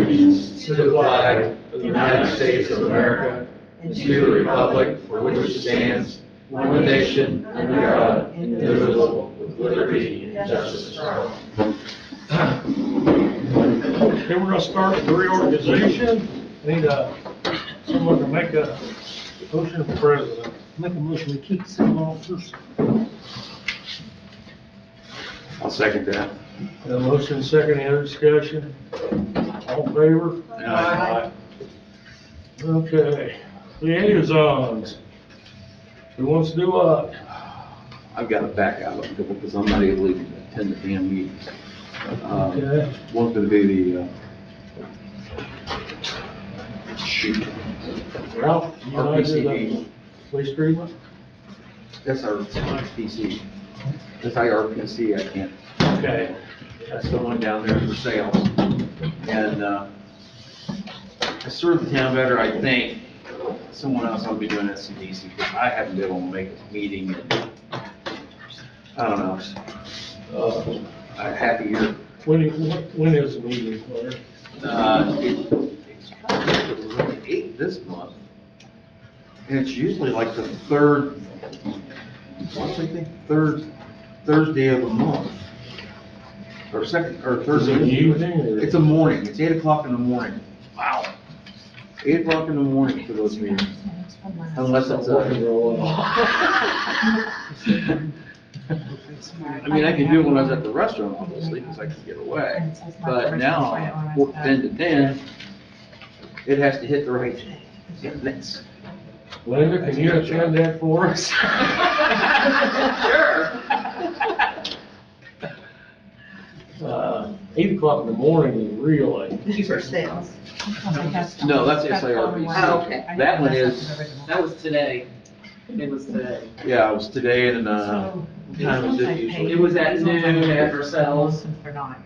allegiance to the flag of the United States of America and to the republic for which it stands, one nation, under God, indivisible, with liberty and justice for all. Okay, we're gonna start the reorganization. I need someone to make a motion for president. Make a motion, we keep some officers. I'll second that. A motion second, any other discussion? All in favor? Aye. Okay, liaisons. Who wants to do what? I've got to back out of it because I'm not able to attend the damn meetings. Okay. One's going to be the, shoot, Ralph, you and I did RPCD. the police treatment? That's our PC. That's IRPC, I can't. Okay. That's the one down there for sales. And I served the town better, I think. Someone else will be doing SCDC because I haven't been able to make a meeting in, I don't know, a half a year. When is the meeting, Claire? It's probably the 8th this month. And it's usually like the third Thursday of the month. Or second, or Is Thursday. it in the evening or? It's a morning, it's 8 o'clock in the morning. Wow. 8 o'clock in the morning for those meetings. Unless it's I mean, I can do it when I was at the restaurant, obviously, because I can get away. But now, work 10 to 10, it has to hit the right day. Yeah, that's. Linda, can you attend that for us? Sure. 8 o'clock in the morning is real late. These are sales. No, that's SIRPC. Oh, okay. That one is, That was today. It was today. yeah, it was today and, what time is it usually? It was at noon after sales. They're not.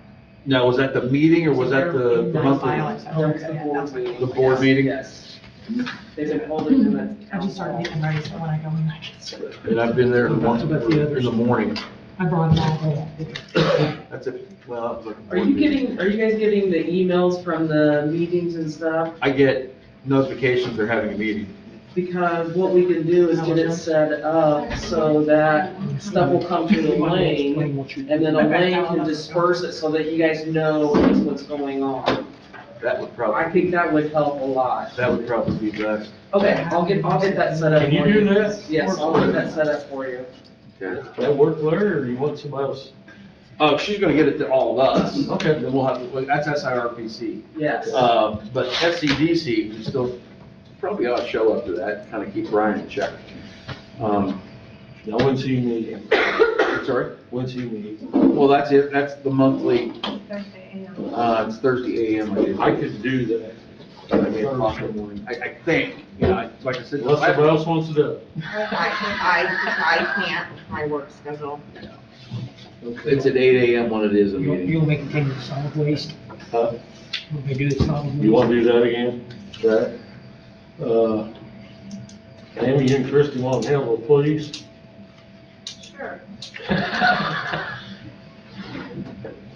Now, was that the meeting or was that the monthly? Oh, it's the board meeting. The board meeting? Yes. They've been holding them at. I just started getting ready, so when I go in, I can serve. And I've been there once in the morning. I brought them all. That's it, well, that was like a Are board you meeting. are you guys getting the emails from the meetings and stuff? I get notifications they're having a meeting. Because what we can do is get it set up so that stuff will come to Elaine, and then Elaine can disperse it so that you guys know what's going on. That would I probably, think that would help a lot. that would probably be best. Okay, I'll get that set up. Can you for do that? Yes, I'll get that set up for you. Okay. That work, Claire, or you want somebody else? Oh, she's gonna get it to all of us. Okay. Then we'll have to, that's SIRPC. Yes. But SCDC, we still probably ought to show up to that, kind of keep Brian in check. Now, when's he meeting? Sorry? When's he meeting? Well, that's it, that's the monthly, it's Thursday AM, I do. I could do that. I mean, o'clock in the morning. I think, you know, like I said. Unless somebody else wants to do it. I can't, my work schedule. It's at 8 AM when it is a meeting. You'll make it take the solid waste. Huh? When they do the solid waste. You want to do that again? Right. Amy and Kristi want to handle the police? Sure.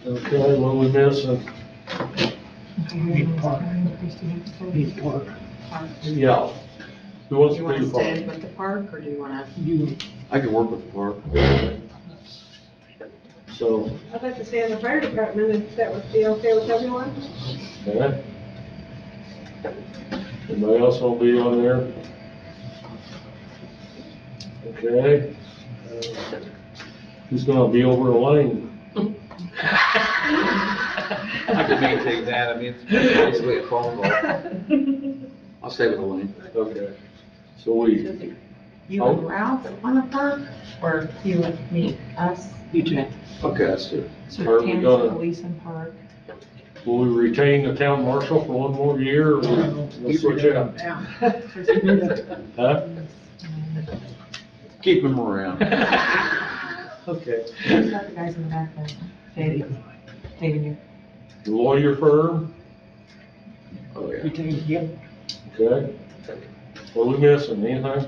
Okay, what we missing? Need park. Need park. Yeah. Who wants Do to you do want the to stay park? with the park, or do you want to? You, I can work with the park. So, I'd like to stay in the fire department if that would be okay with everyone. okay. Anybody else want to be on there? Okay. Who's gonna be over the lane? I can maintain that, I mean, it's basically a phone call. I'll stay with Elaine. Okay. So we, You and Ralph on the park, or you and me, us? you take. Okay, that's it. Are we Kansas gonna- Police and Park. will we retain the town marshal for one more year, or we'll switch out? Huh? Keep him around. Okay. Who's got the guys in the back there? David. David, you. Lawyer firm, Oh, yeah. You take, yep. okay. What are we missing, anything?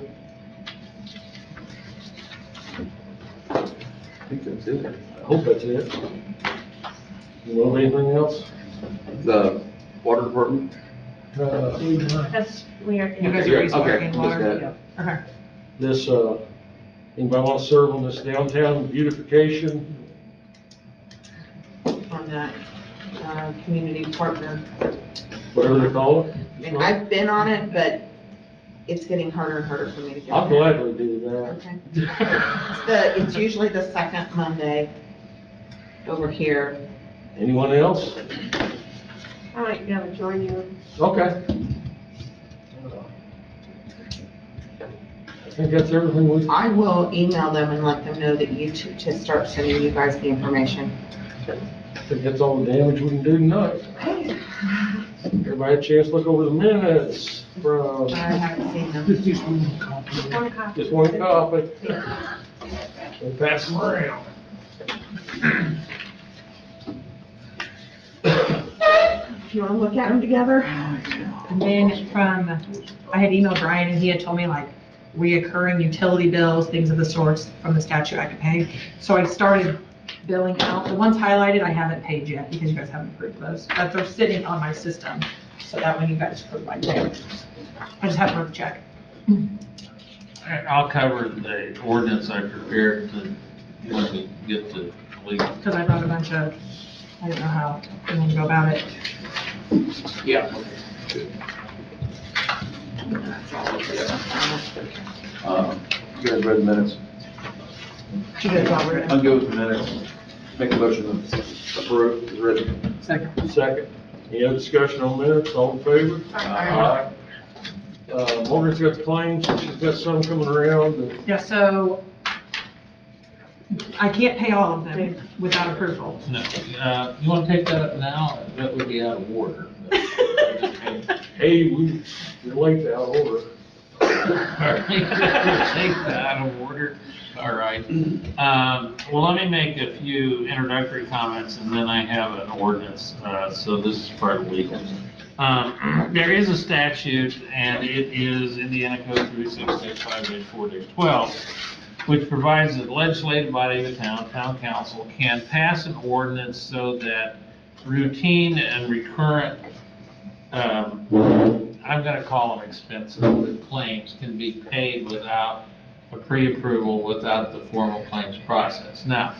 I think that's it. I hope that's it. You know of anything else? The Water department? That's, we are. You guys are Okay, working missed water, that. yeah. Okay. This, anybody want to serve on this downtown beautification? On that, community partner. Whatever they call it? And I've been on it, but it's getting harder and harder for me to get. I'll there. gladly do that. Okay. It's usually the second Monday over here. Anyone else? I might be able to join you. Okay. I think that's everything we, I will email them and let them know that you to start sending you guys the information. I think that's all the damage we can do tonight. Everybody had a chance to look over the minutes from I haven't seen them. Just one copy. One copy. just one copy. We'll pass them around. You wanna look at them together? And then I had emailed Brian and he had told me like reoccurring utility bills, things of the sorts from the statute I could pay. So I started billing out. The ones highlighted, I haven't paid yet because you guys haven't approved those, but they're sitting on my system. So that when you guys approve my pay, I just haven't wrote the check. I'll cover the ordinance I prepared to, when we get to legal. Because I brought a bunch of, I didn't know how you want to go about it. Yeah. You guys read the minutes? You guys all read I'm them? good with the minutes. Make a motion to approve, is written. Second. Second. Any other discussion on minutes? All in favor? Aye. Morgan's got the claims. She's got some coming around. and- Yeah, so I can't pay all of them without approval. No, you want to take that up now? That would be out of order. Hey, you're late to out of order. Take that out of order. All right. Well, let me make a few introductory comments and then I have an ordinance. So this is part of legal. There is a statute and it is Indiana Code 36-5-4-12, which provides that the legislative body of the town council, can pass an ordinance so that routine and recurrent, I'm gonna call them expenses, but claims can be paid without a pre-approval, without the formal claims process. Now,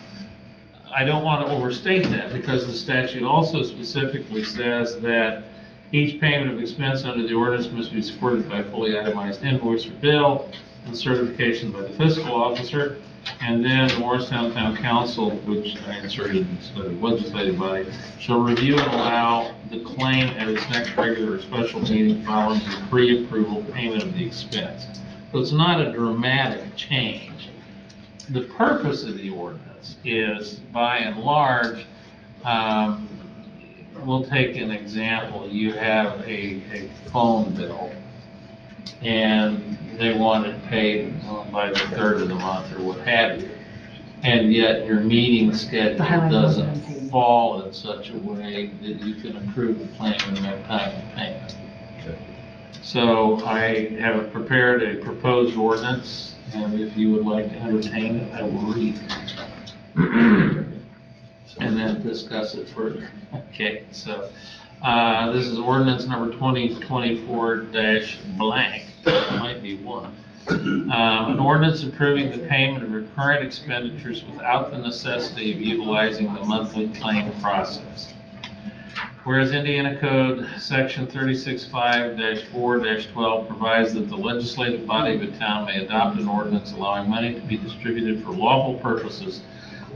I don't want to overstate that because the statute also specifically says that each payment of expense under the ordinance must be supported by a fully itemized invoice or bill and certification by the fiscal officer. And then the Morristown Town Council, which I inserted instead of legislative body, shall review and allow the claim at its next regular or special meeting following the pre-approval payment of the expense. So it's not a dramatic change. The purpose of the ordinance is, by and large, we'll take an example. You have a phone bill and they want it paid by the third of the month or what have you. And yet your meeting schedule doesn't fall in such a way that you can approve the claim in that time of payment. So I have prepared a proposed ordinance, and if you would like to entertain it, I will read it. And then discuss it further. Okay, so, this is ordinance number 2024-blank, it might be one. An ordinance approving the payment of recurrent expenditures without the necessity of utilizing the monthly claim process. Whereas Indiana Code Section 365-4-12 provides that the legislative body of a town may adopt an ordinance allowing money to be distributed for lawful purposes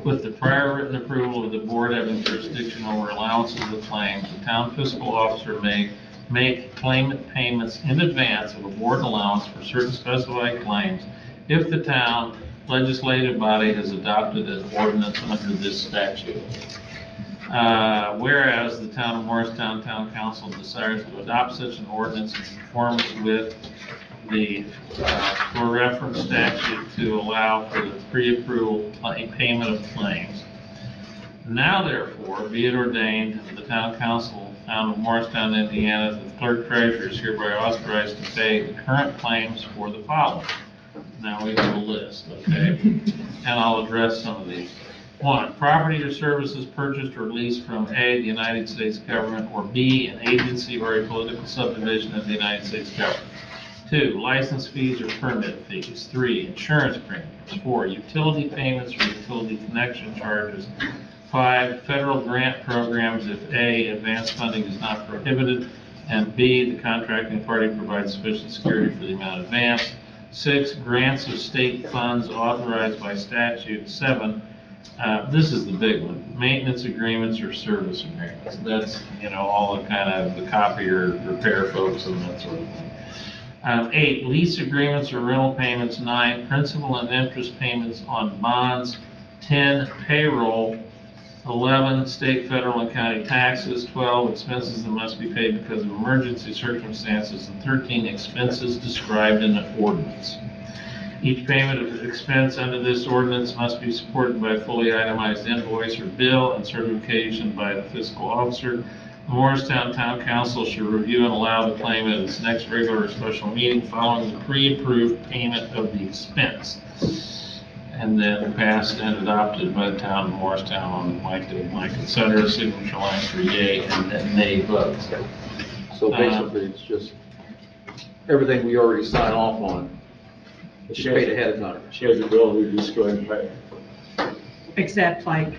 with the prior written approval of the board having jurisdiction over allowances of claims, the town fiscal officer may make claimant payments in advance of a board allowance for certain specified claims if the town legislative body has adopted an ordinance under this statute. Whereas the Town of Morristown Town Council desires to adopt such an ordinance in conformance with the for reference statute to allow for the pre-approval payment of claims. Now therefore, be it ordained that the Town Council, Town of Morristown, Indiana, that the Clerk-Treasurer is hereby authorized to pay the current claims for the following. Now we have a list, okay? And I'll address some of these. 1, property or services purchased or leased from A, the United States government, or B, an agency or a political subdivision of the United States government. 2, license fees or permit fees. 3, insurance premiums. 4, utility payments or utility connection charges. 5, federal grant programs if A, advance funding is not prohibited, and B, the contracting party provides sufficient security for the amount advanced. 6, grants of state funds authorized by statute. 7, this is the big one, maintenance agreements or service agreements. That's, all the kind of the copier repair folks and that sort of thing. 8, lease agreements or rental payments. 9, principal and interest payments on bonds. 10, payroll. 11, state, federal, and county taxes. 12, expenses that must be paid because of emergency circumstances. And 13, expenses described in the ordinance. Each payment of expense under this ordinance must be supported by a fully itemized invoice or bill and certification by the fiscal officer. The Morristown Town Council should review and allow the claim at its next regular or special meeting following the pre-approved payment of the expense, and then passed and adopted by the Town of Morristown on Mike, et cetera, signature line for yea and then nay votes. So basically, it's just everything we already sign off on. It's paid ahead of time. She has the ability to just go ahead and pay. Except like,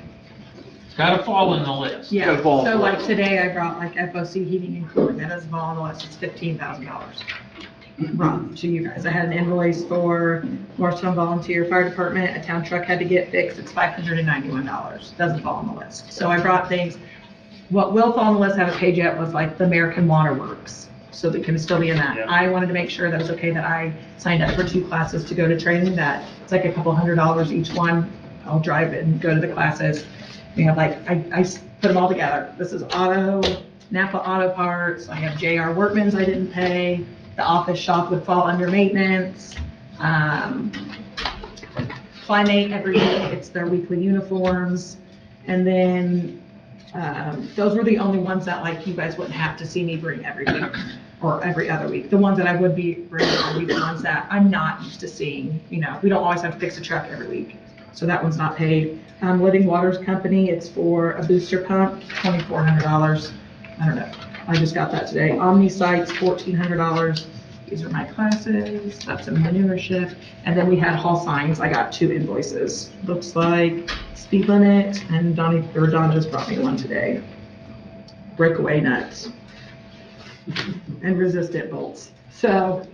It's gotta fall in the list. yeah, Gotta fall so in like place. today I brought like FOC heating and cooling, that doesn't fall on the list, it's $15,000. Brought to you guys, I had an invoice for Morristown Volunteer Fire Department, a town truck had to get fixed, it's $591, doesn't fall on the list. So I brought things, what will fall on the list, haven't paid yet, was like the American Water Works, so that can still be in that. Yeah. I wanted to make sure that it was okay that I signed up for 2 classes to go to training, that it's like a couple $100 each one. I'll drive it and go to the classes. We have like, I put them all together. This is Napa Auto Parts, I have JR Workman's I didn't pay, the office shop would fall under maintenance. Climate every week, it's their weekly uniforms. And then, those were the only ones that like you guys wouldn't have to see me bring every week or every other week. The ones that I would be bringing would be the ones that I'm not used to seeing, we don't always have to fix a truck every week. So that one's not paid. Living Waters Company, it's for a booster pump, $2,400. I don't know, I just got that today. Omni Sites, $1,400. These are my classes, that's a manure shift. And then we had hall signs, I got 2 invoices. Looks like speed limit, and Don just brought me one today. Breakaway nuts and resistant bolts. So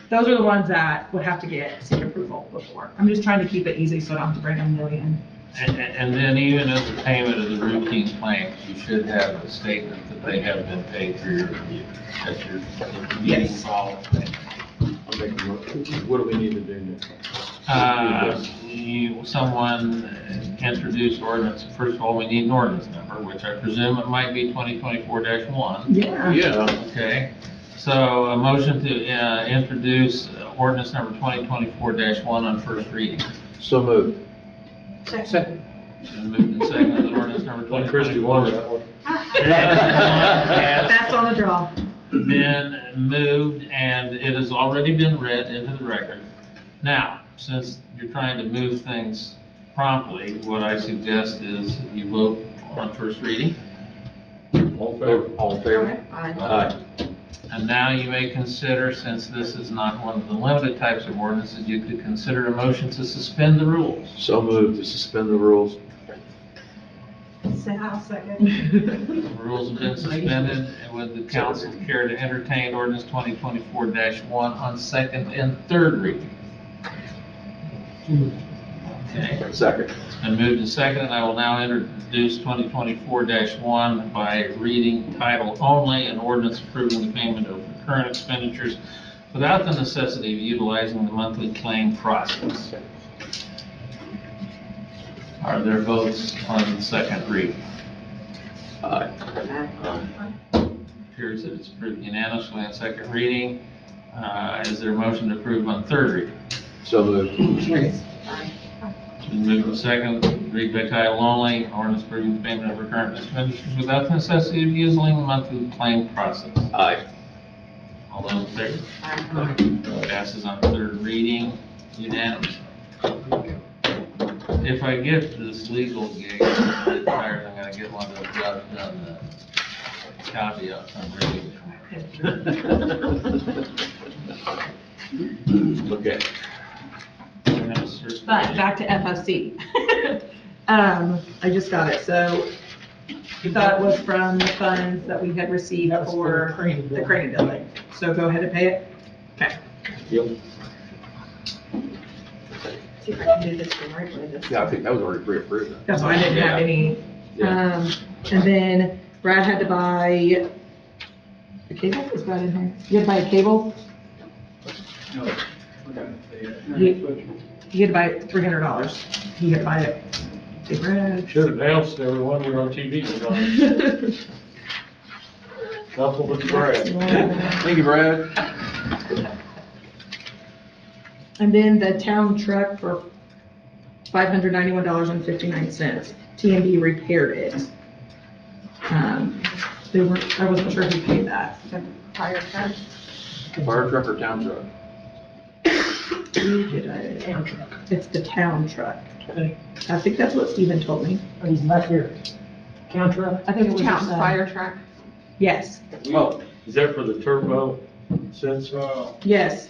those are the ones that would have to get seek approval before. I'm just trying to keep it easy so I don't have to bring a million. And then even as a payment of the routine claims, you should have a statement that they have been paid for your review. That's your meeting Yes. follow. I'll make a motion. What do we need to do now? Someone introduced ordinance, first of all, we need an ordinance number, which I presume it might be 2024-1. Yeah. Yeah. Okay, so a motion to introduce ordinance number 2024-1 on first reading. So moved. Second. And moved and seconded that ordinance number Like Kristi won 2024 that one. has That's on the draw. been moved, and it has already been read into the record. Now, since you're trying to move things promptly, what I suggest is you vote on first reading. All in favor? All in favor? Aye. Aye. And now you may consider, since this is not one of the limited types of ordinances, you could consider a motion to suspend the rules. So moved to suspend the rules. I'll second. The rules have been suspended, and would the council care to entertain ordinance 2024-1 on second and third reading? Okay, Second. it's been moved and seconded, and I will now introduce 2024-1 by reading title only, an ordinance approving the payment of current expenditures without the necessity of utilizing the monthly claim process. Are there votes on the second reading? Aye. Appears that it's approved unanimously on second reading. Is there a motion to approve on third reading? So moved. It's been moved and seconded, read by title only, ordinance approving the payment of recurrent expenditures without the necessity of using the monthly claim process. Aye. All those in favor? Passes on third reading unanimously. if I get this legal gig, I'm get tired, I'm gonna get one of those jobs done, caveats I'm reading. Okay. But back to FFC. I just got it, so that was from the funds that we had received That was for the for crane the building. crane building. So go ahead and pay it. Okay. Yep. See if I can do this the right way this Yeah, I think that was already pre-approved. That's why I didn't have any. And then Brad had to buy a cable, is Brad in here? You had to buy a cable? He had to buy $300. He had to buy it. Hey, Brad. Should have announced to everyone we're on TV tonight. Couple with Brad. Thank you, Brad. And then the town truck for $591.59. TMB repaired it. They weren't, I wasn't sure who paid that. The fire truck. Fire truck or town truck? Who did I- Town truck. It's the town truck. Okay. I think that's what Steven told me. Oh, he's back here. Town truck? I think it was. Town fire truck. Yes, Oh, is that for the turbo sensor? yes.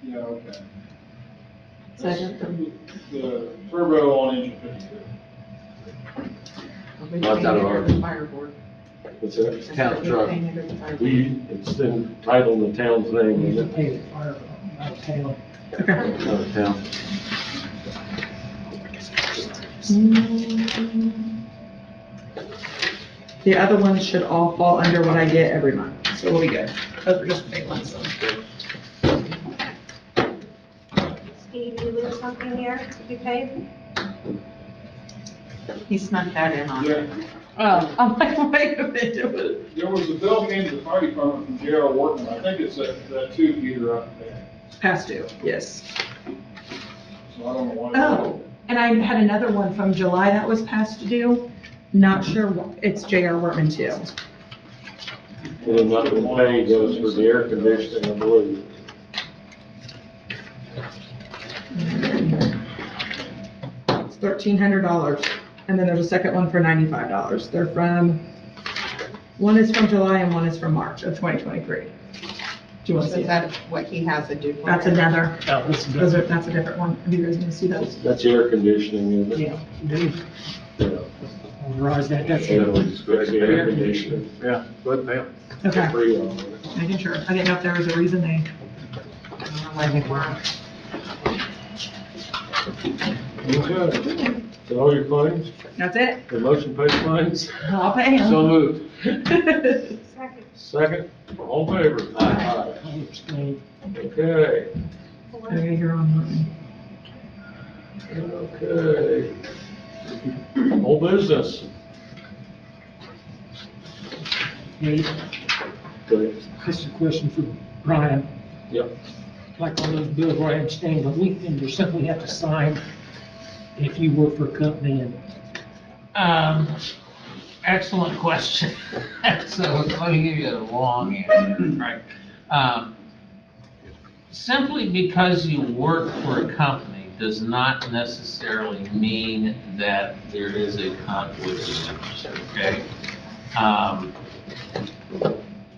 Yeah, okay. Second. The turbo on engine 52. That's out of our- Fire board. What's that? Town truck. It's entitled the town's name, He's isn't to it? pay the fire out of town. Okay. Out of town. The other ones should all fall under what I get every month, so we'll be good. Those are just big ones. Steve, you lose something here to be paid? He snuck that in on Yeah, Oh, I'm like, wait a minute. there was a bill came to the fire department from J.R. Workman. I think it's that tube heater up there. Past due, yes. So I don't know why. Oh, and I had another one from July that was past due. Not sure, it's J.R. Wortman too. And then not the pay goes for the air conditioning, I believe. It's $1,300, and then there's a second one for $95. They're from, one is from July and one is from March of 2023. Do you want to see Is that? that what he has a duplicate? That's another, Oh, this is those are, that's a different one. Have you guys gonna see those? That's air conditioning, isn't it? Yeah, dude, Yeah. authorize that, that's Yeah, it. it's the air conditioning. Yeah, go ahead and pay them. Okay, Free on it. making sure. I didn't know if there was a reason they, Okay. So all your claims, that's it. the motion paid claims, I'll pay them. So moved. Second. second, all in favor? Aye. I abstain. Okay, Okay, you're on. okay. Whole business. Hey, Okay. this is a question for Brian. Yep. Like on those bills where I abstained, but there's something we have to sign if you work for a company and Excellent question. So let me give you a long answer, right? Simply because you work for a company does not necessarily mean that there is a conflict of interest, okay?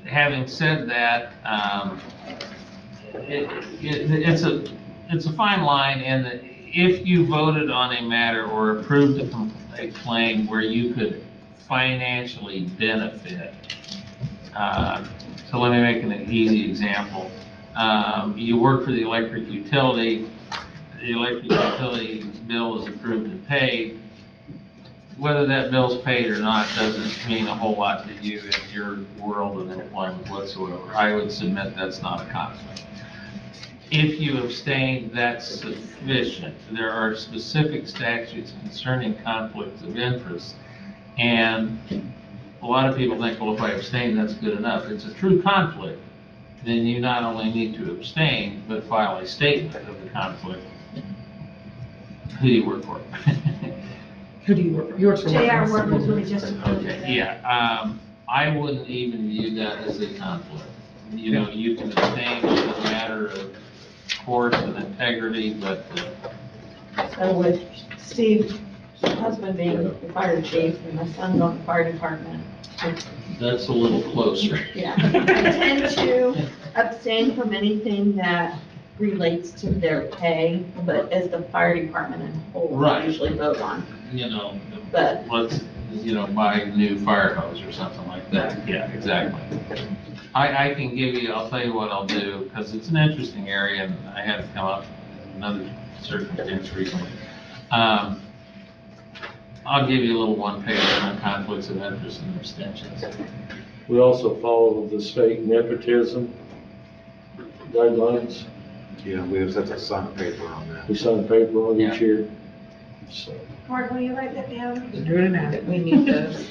Having said that, it's a fine line in that if you voted on a matter or approved a claim where you could financially benefit, so let me make an easy example. You work for the electric utility bill is approved and paid. Whether that bill's paid or not doesn't mean a whole lot to you in your world of employment whatsoever. I would submit that's not a conflict. If you abstain, that's sufficient. There are specific statutes concerning conflicts of interest. And a lot of people think, well, if I abstain, that's good enough. It's a true conflict. Then you not only need to abstain, but file a statement of the conflict. Who do you work for? Who do you work for? You work for J.R. Workman. Workman's really just approved Okay, that. yeah, I wouldn't even view that as a conflict. You know, you can abstain as a matter of course and integrity, but So with Steve's husband being the fire chief and my son's on the fire department, That's a little closer. yeah, I tend to abstain from anything that relates to their pay, but as the fire department in whole, I Right. usually vote on. You know, But- let's, buy a new fire hose or something like that. Yeah, exactly. I can give you, I'll tell you what I'll do, because it's an interesting area, and I had to come up with another circumstance recently. I'll give you a little one page on conflicts of interest and abstentions. We also follow the state nepotism guidelines. Yeah, we have to sign a paper on that. We sign a paper on each Yeah. year. So, Mark, will you write that down? Do it now. We need those.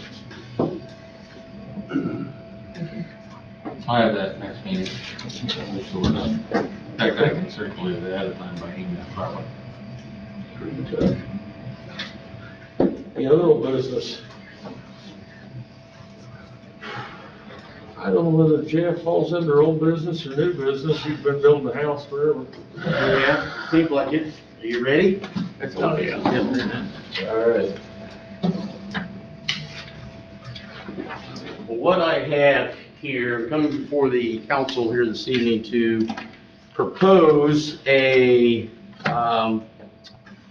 I'll have that next meeting. Make sure we're done. In fact, I can circulate it ahead of time by email probably. okay. The other old business. I don't know whether Jeff falls under old business or new business. You've been building the house forever. Yeah, seems like it. Are you ready? Oh, yeah. All right. Well, what I have here, coming before the council here this evening to propose a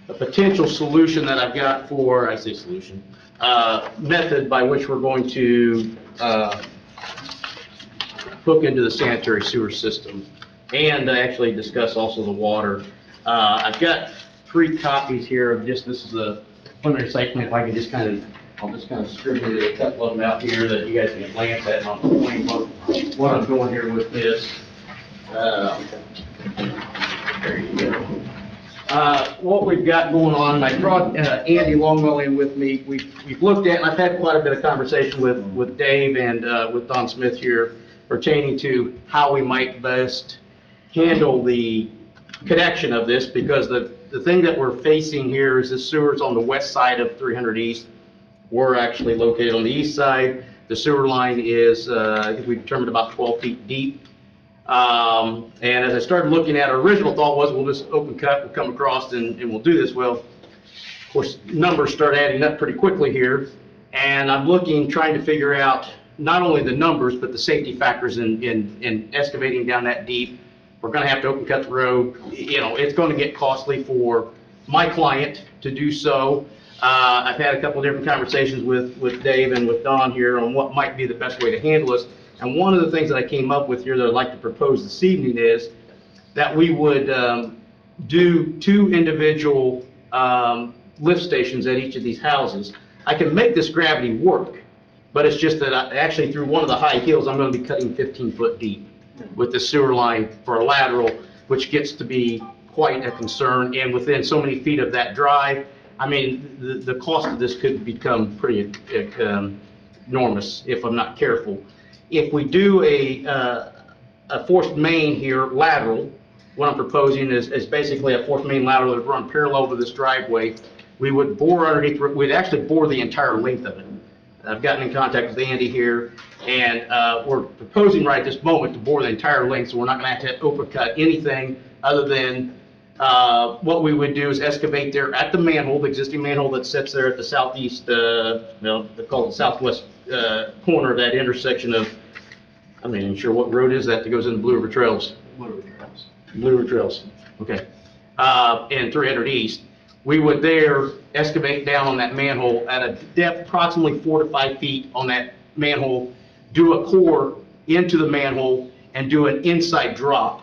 potential solution that I've got for, I say solution, method by which we're going to hook into the sanitary sewer system and actually discuss also the water. I've got 3 copies here of just, this is the preliminary site plan, if I can just I'll just kind of scribble a couple of them out here that you guys can glance at, and I'll explain what I'm doing here with this. There you go. What we've got going on, I brought Andy Longwell in with me. We've looked at, and I've had quite a bit of conversation with Dave and with Don Smith here pertaining to how we might best handle the connection of this, because the thing that we're facing here is the sewers on the west side of 300 East. We're actually located on the east side. The sewer line is, I think we determined about 12 feet deep. And as I started looking at, our original thought was we'll just open cut, we'll come across and we'll do this. Well, of course, numbers start adding up pretty quickly here. And I'm trying to figure out not only the numbers, but the safety factors in excavating down that deep. We're gonna have to open cut the road. It's gonna get costly for my client to do so. I've had a couple of different conversations with Dave and with Don here on what might be the best way to handle this. And one of the things that I came up with here that I'd like to propose this evening is that we would do 2 individual lift stations at each of these houses. I can make this gravity work, but it's just that actually through one of the high hills, I'm going to be cutting 15 foot deep with the sewer line for a lateral, which gets to be quite a concern. And within so many feet of that drive, I mean, the cost of this could become pretty enormous if I'm not careful. If we do a forced main here lateral, what I'm proposing is basically a forced main lateral that would run parallel to this driveway. We would bore underneath, we'd actually bore the entire length of it. I've gotten in contact with Andy here, and we're proposing right at this moment to bore the entire length, so we're not going to have to open cut anything other than what we would do is excavate there at the manhole, the existing manhole that sits there at the southeast, they call it southwest corner of that intersection of, I'm not even sure what road is that goes into Blue River Trails. Blue River Trails, okay. And 300 East. We would there excavate down on that manhole at a depth approximately 4 to 5 feet on that manhole, do a core into the manhole, and do an inside drop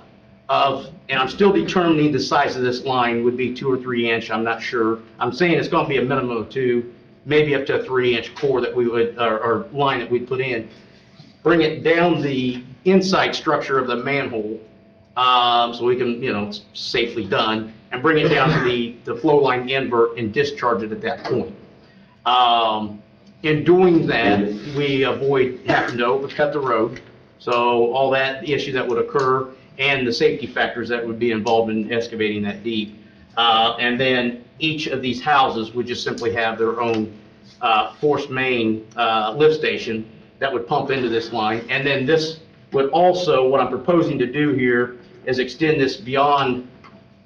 of, and I'm still determining the size of this line would be 2 or 3 inch, I'm not sure. I'm saying it's going to be a minimum of 2, maybe up to a 3-inch core that we would, or line that we'd put in. Bring it down the inside structure of the manhole, so we can, it's safely done, and bring it down to the flow line invert and discharge it at that point. In doing that, we avoid having to overcut the road, so all that issue that would occur and the safety factors that would be involved in excavating that deep. And then each of these houses would just simply have their own forced main lift station that would pump into this line. And then this would also, what I'm proposing to do here is extend this beyond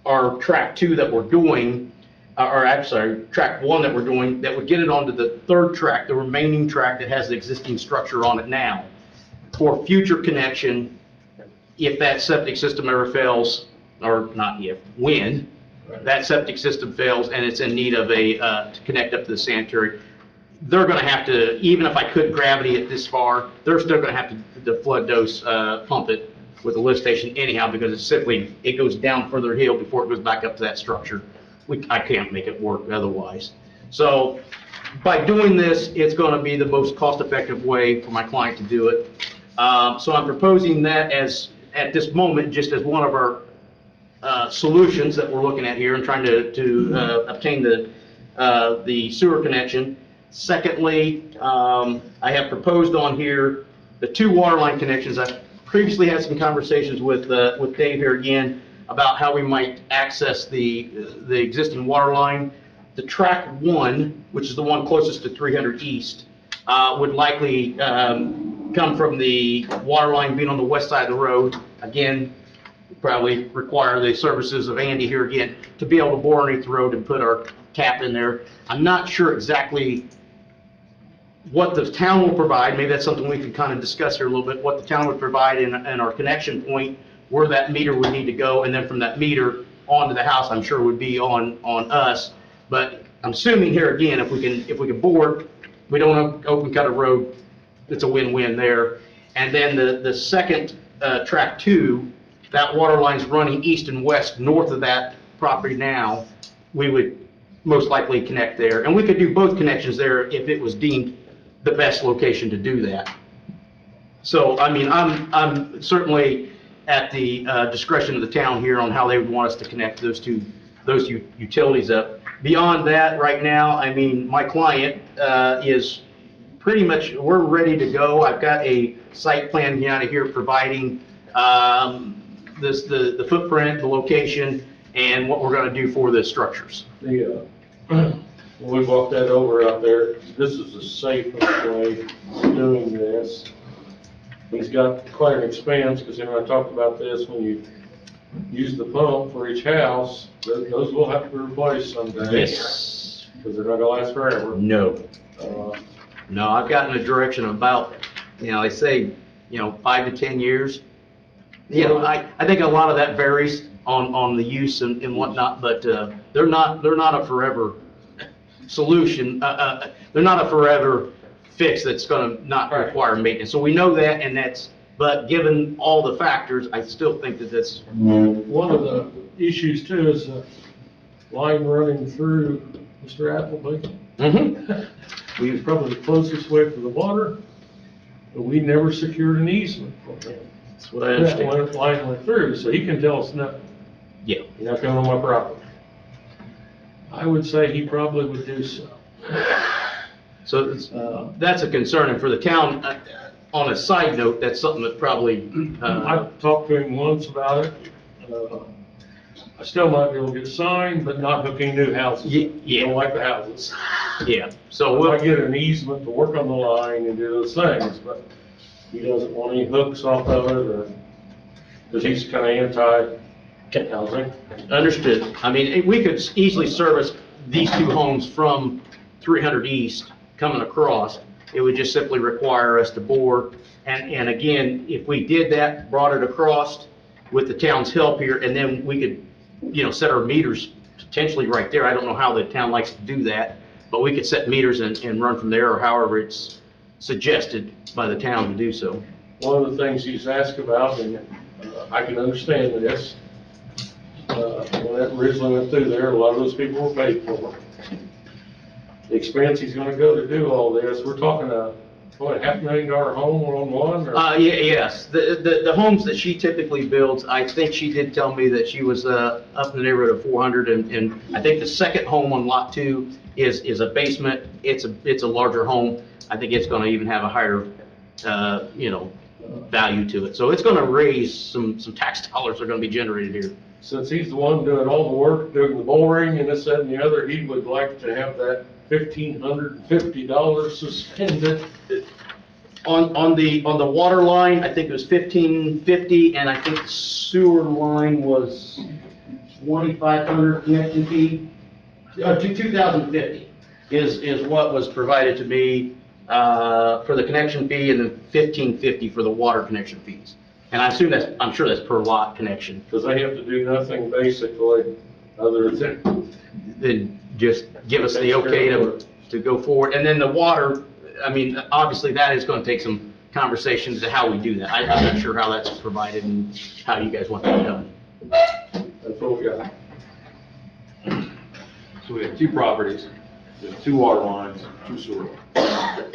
our track 2 that we're doing or I'm sorry, track 1 that we're doing, that would get it onto the 3rd track, the remaining track that has the existing structure on it now, for future connection, if that septic system ever fails, or not if, when that septic system fails and it's in need of to connect up to the sanitary, they're gonna have to, even if I could gravity it this far, they're still gonna have to flood dose, pump it with a lift station anyhow, because it's simply, it goes down further hill before it goes back up to that structure. I can't make it work otherwise. So by doing this, it's gonna be the most cost-effective way for my client to do it. So I'm proposing that as, at this moment, just as one of our solutions that we're looking at here and trying to obtain the sewer connection. Secondly, I have proposed on here the 2 water line connections. I've previously had some conversations with Dave here again about how we might access the existing water line. The track 1, which is the one closest to 300 East, would likely come from the water line being on the west side of the road. Again, probably require the services of Andy here again to be able to bore underneath the road and put our tap in there. I'm not sure exactly what the town will provide. Maybe that's something we can kind of discuss here a little bit, what the town would provide in our connection point, where that meter would need to go, and then from that meter onto the house, I'm sure would be on us. But I'm assuming here again, if we can bore, we don't open cut a road, it's a win-win there. And then the second track 2, that water line's running east and west north of that property now, we would most likely connect there. And we could do both connections there if it was deemed the best location to do that. So, I mean, I'm certainly at the discretion of the town here on how they would want us to connect those utilities up. Beyond that, right now, I mean, my client is pretty much, we're ready to go. I've got a site plan out of here providing the footprint, the location, and what we're gonna do for the structures. We walked that over out there. This is the safest way of doing this. He's got quite an expense, because I talked about this, when you use the pump for each house, those will have to be replaced someday. Yes. Because they're not gonna last forever. No. No, I've gotten a direction about, they say, 5 to 10 years. I think a lot of that varies on the use and whatnot, but they're not a forever solution. They're not a forever fix that's gonna not require maintenance. So we know that, but given all the factors, I still think that that's. One of the issues too is the line running through Mr. Appleby. Mm-hmm. We was probably the closest way for the water, but we never secured an easement for him. That's what I understand. That line went through, so he can tell us nothing. Yeah. You're not coming on my property. I would say he probably would do so. So that's a concern, and for the town, on a side note, that's something that probably. I've talked to him once about it. I still might be able to get signed, but not hooking new houses. Yeah. Don't like the houses. Yeah, so I might we'll, get an easement to work on the line and do those things, but he doesn't want any hooks off of it, or, because he's kind of anti-housing. understood. I mean, we could easily service these 2 homes from 300 East coming across. It would just simply require us to bore. And again, if we did that, brought it across with the town's help here, and then we could, set our meters potentially right there. I don't know how the town likes to do that, but we could set meters and run from there, or however it's suggested by the town to do so. One of the things he's asked about, and I can understand this, when that originally went through there, a lot of those people were paid for it. The expense he's gonna go to do all this, we're talking a $500,000 home on one, or? Yes, the homes that she typically builds, I think she did tell me that she was up in the neighborhood of 400, and I think the second home on lot 2 is a basement. It's a larger home. I think it's gonna even have a higher, value to it. So it's gonna raise some tax dollars are gonna be generated here. Since he's the one doing all the work, doing the boring and this, that, and the other, he would like to have that $1,550 suspended. On the water line, I think it was $1,550, and I think the sewer line was 2,500 connection fee. 2,050 is what was provided to me for the connection fee, and then 1,550 for the water connection fees. And I'm sure that's per lot connection. Because they have to do nothing basically other than. Then just give us the okay to go forward. And then the water, I mean, obviously that is going to take some conversations to how we do that. I'm not sure how that's provided and how you guys want that done. That's what we got. So we have 2 properties, there's 2 water lines, 2 sewer lines.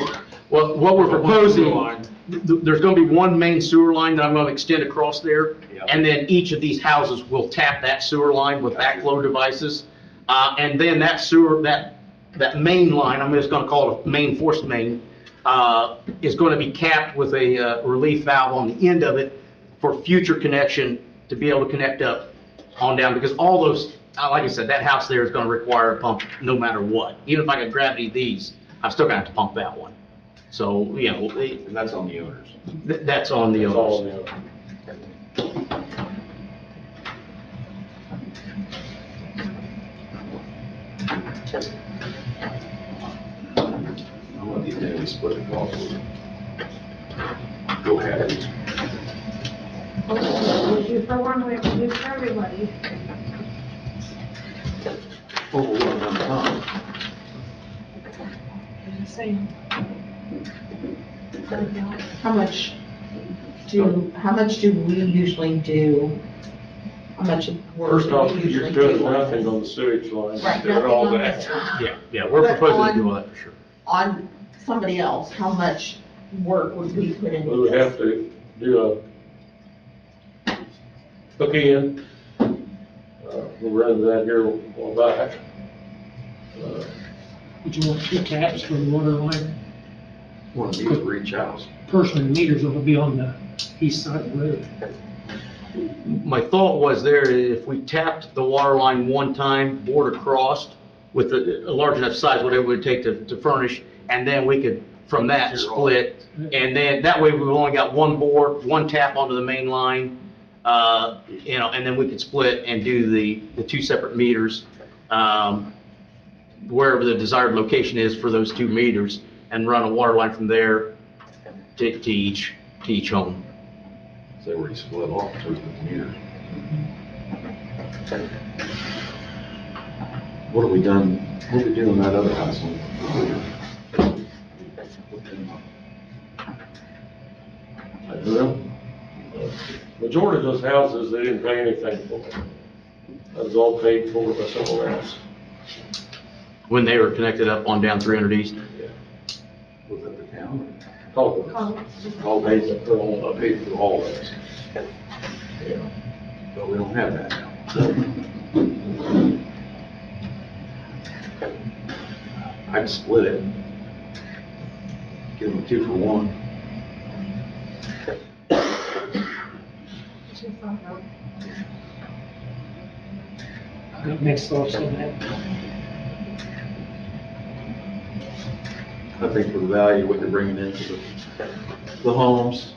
Well, what we're Sewer proposing, line. there's going to be one main sewer line that I'm going to extend across there. Yeah. And then each of these houses will tap that sewer line with backflow devices. And then that sewer, that main line, I'm just going to call it a main forced main, is going to be capped with a relief valve on the end of it for future connection to be able to connect up on down, because all those, like I said, that house there is going to require a pump no matter what. Even if I could gravity these, I'm still going to have to pump that one. So, you know, And that's on the owners. that's on the It's all owners. the I'm gonna get them to split the cost. Go ahead. We do for one, we have to do for everybody. Over one at a time. Same. How much do we usually do? How much work First do off, we you're usually doing do? nothing on the sewage line. Right, They're nothing all on that. this one. Yeah, we're But proposing to do on- all that for sure. On somebody else, how much work would we put into We would this? have to do a hook in. We'll run that here a while back. Would you want 2 taps for the water line? One of these for each house. Personally, meters will be on the east side of the road. My thought was there, if we tapped the water line one time, board across, with a large enough size, whatever it would take to furnish, and then we could, from that, split. And then, that way, we've only got one bore, one tap onto the main line, you know, and then we could split and do the 2 separate meters, wherever the desired location is for those 2 meters, and run a water line from there to each home. So they already split off to the meters. What have we done, what are we doing in that other house? I don't know. Majority of those houses, they didn't pay anything for. That was all paid for by someone else. When they were connected up on down 300 East. Was it the town? All of it. All paid for all of us. Yeah. But we don't have that now. I'd split it. Give them 2 for 1. That makes thoughts on that. I think for the value, what they're bringing into the homes.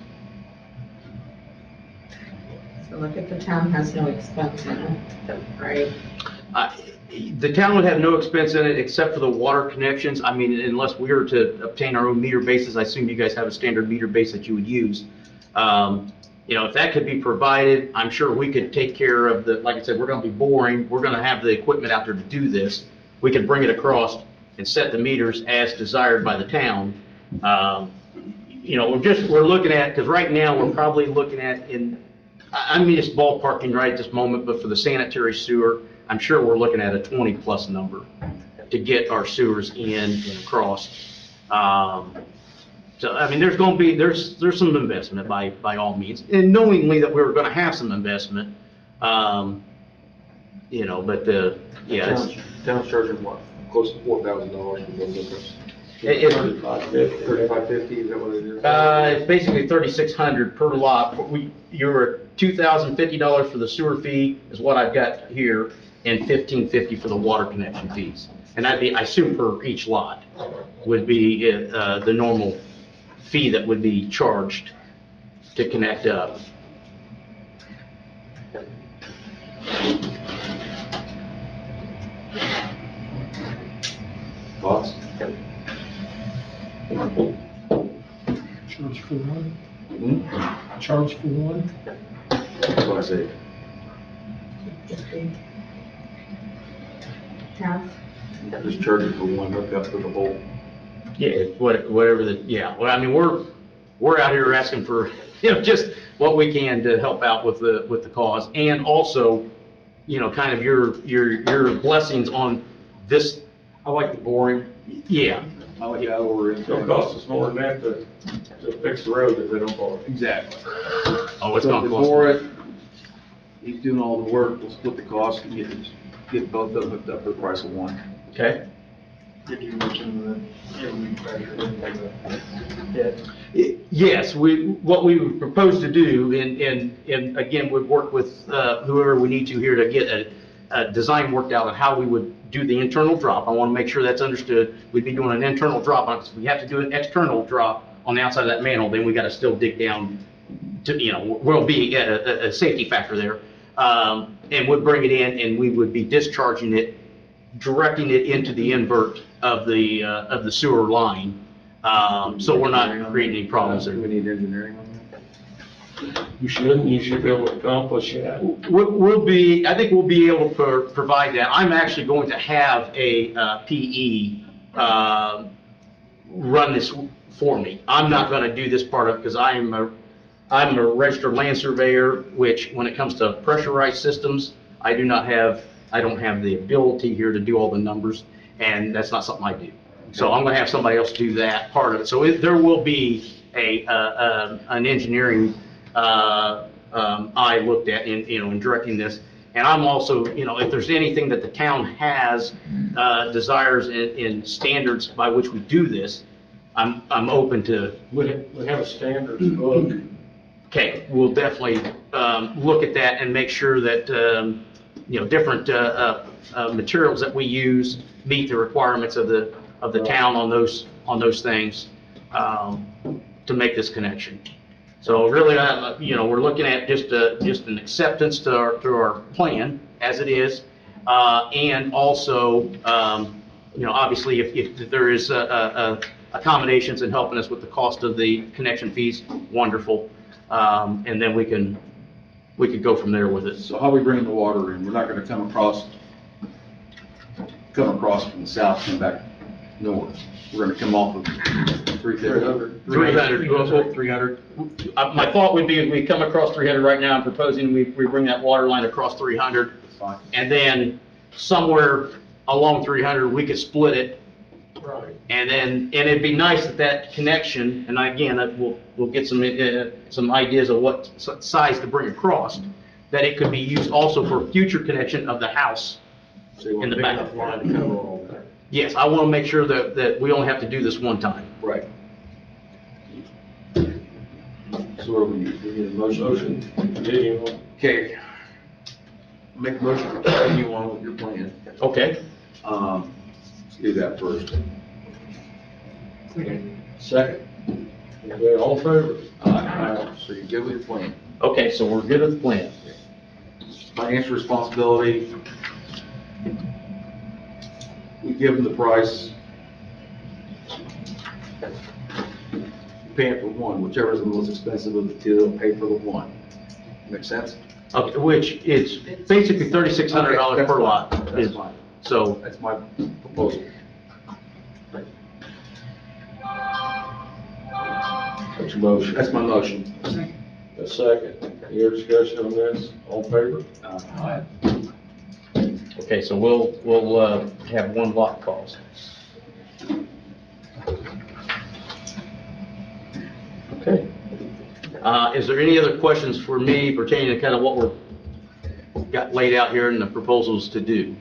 So look, if the town has no expense in it, right? The town would have no expense in it except for the water connections. I mean, unless we were to obtain our own meter bases, I assume you guys have a standard meter base that you would use. You know, if that could be provided, I'm sure we could take care of like I said, we're gonna be boring, we're gonna have the equipment out there to do this. We can bring it across and set the meters as desired by the town. You know, we're looking at, because right now, we're probably looking at I'm just ballparking right at this moment, but for the sanitary sewer, I'm sure we're looking at a 20+ number to get our sewers in and across. So, I mean, there's some investment by all means, and knowingly that we were gonna have some investment, you know, but yeah. Town's charging what, close to $4,000 for the difference? It's $3,550, is that what it is? It's basically $3,600 per lot. You're $2,050 for the sewer fee is what I've got here, and $1,550 for the water connection fees. And that'd be, I assume per each lot, would be the normal fee that would be charged to connect up. charge for one? Hmm? Charge for one? That's what I say. Just charge it for one hookup with a bolt. Yeah, whatever yeah, well, I mean, we're out here asking for, just what we can to help out with the cause, and also, kind of your blessings on this, I like the boring. yeah. I like that over. It's gonna cost us more than that to fix the road if they don't bore it. Exactly. Oh, it's So gonna if cost. bore it, he's doing all the work, we'll split the cost and get both of them hooked up for the price of one. Okay. Did you mention that every factor? Yes, what we would propose to do, and again, would work with whoever we need to here to get a design worked out on how we would do the internal drop. I want to make sure that's understood. We'd be doing an internal drop on, if we have to do an external drop on the outside of that manhole, then we got to still dig down to, will be a safety factor there. And would bring it in, and we would be discharging it, directing it into the invert of the sewer line. So we're not creating any problems there. Do we need engineering on that? You should be able to accomplish that. I think we'll be able to provide that. I'm actually going to have a PE run this for me. I'm not going to do this part of it because I'm a registered land surveyor, which when it comes to pressurized systems, I don't have the ability here to do all the numbers, and that's not something I do. So I'm going to have somebody else do that part of it. So there will be an engineering eye looked at in directing this. And I'm also, if there's anything that the town has desires and standards by which we do this, I'm open to. We have a standards book. Okay, we'll definitely look at that and make sure that different materials that we use meet the requirements of the town on those things to make this connection. So really, we're looking at just an acceptance to our plan as it is, and also, obviously, if there is accommodations in helping us with the cost of the connection fees, wonderful, and then we could go from there with it. So how are we bringing the water in? We're not gonna come across from the south, come back north. We're gonna come off of 300. 300. My thought would be if we come across 300 right now, I'm proposing we bring that water line across 300, Fine. and then somewhere along 300, we could split it. Right. And it'd be nice that connection, and again, we'll get some ideas of what size to bring across, that it could be used also for future connection of the house. So you want In a the big back. enough line to cover all that. Yes, I want to make sure that we only have to do this one time. Right. So what do we need? We need a motion. Continue. Okay. Make a motion to continue on with your plan. Okay? Let's do that first. Second. Okay, all in favor? So you're good with your plan. Okay, so we're good with the plan. Financial responsibility. We give them the price. Paying for one, whichever is the most expensive of the two, they'll pay for the one. Make sense? Okay, which is basically $3,600 Okay, that's per fine. lot. That's fine. So, That's my proposal. That's your motion. That's my motion. A second. Any other discussion on this? All in favor? okay, so we'll have one lot cost. Okay. Is there any other questions for me pertaining to kind of what we're got laid out here in the proposals to do?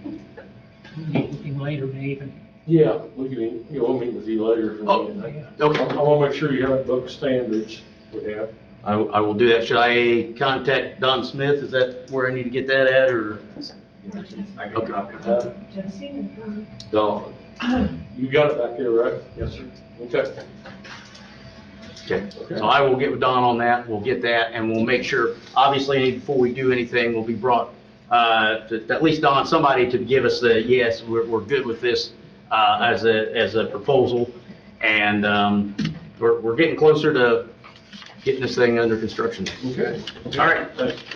Anything later, David? Yeah, we can, we'll meet with you later. Oh, okay. I want to make sure you have book standards we have. I will do that. Should I contact Don Smith? Is that where I need to get that at, or? Okay. Don, you got it back there, right? Yes, sir. Okay. Okay, so I will get with Don on that, we'll get that, and we'll make sure, obviously, before we do anything, we'll be brought, to at least Don, somebody to give us the, yes, we're good with this, as a proposal, and, we're getting closer to getting this thing under construction. Okay. All right,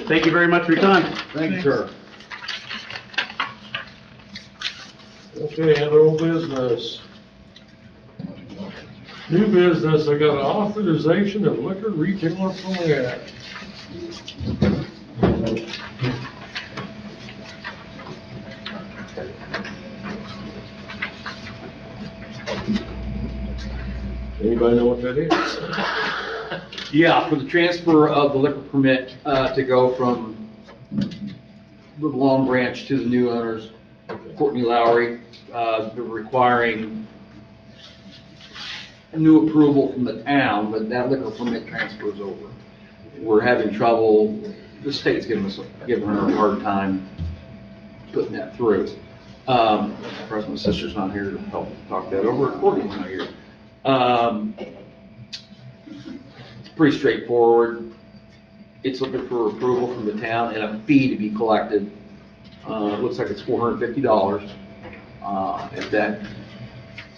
thank you very much for your time. Thank you, sir. Okay, other old business. New business, I got an authorization of liquor retailer permit. Anybody know what that is? Yeah, for the transfer of the liquor permit to go from the Long Branch to the new owners, Courtney Lowry, they're requiring a new approval from the town, but that liquor permit transfers over. We're having trouble, the state's giving her a hard time putting that through. Of course, my sister's not here to help talk that over, Courtney's not here. It's pretty straightforward. It's looking for approval from the town and a fee to be collected. Looks like it's $450. If that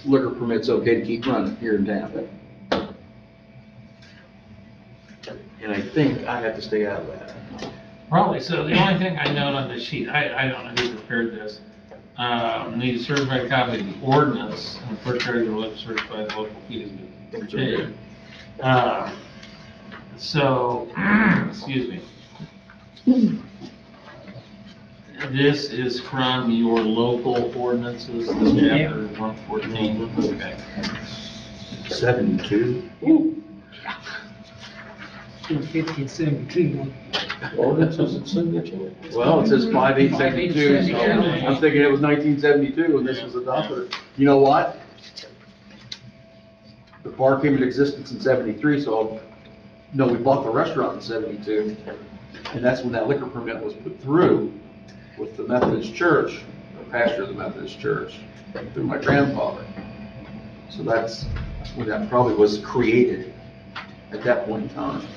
liquor permit's okay to keep running here in town. And I think I have to stay out of that. Probably, so the only thing I note on this sheet, I don't know who prepared this. Need a certified copy of the ordinance, and the clerk-treasurer will certify the local fees. So, excuse me. This is from your local ordinances, chapter 114, okay. 72? 50 and 72. Ordinances at 72? Well, it says 5872, so I'm thinking it was 1972 when this was adopted. You know what? The bar came into existence in 73, so, no, we bought the restaurant in 72. And that's when that liquor permit was put through with the Methodist Church, the pastor of the Methodist Church, through my grandfather. So that's when that probably was created at that point in time.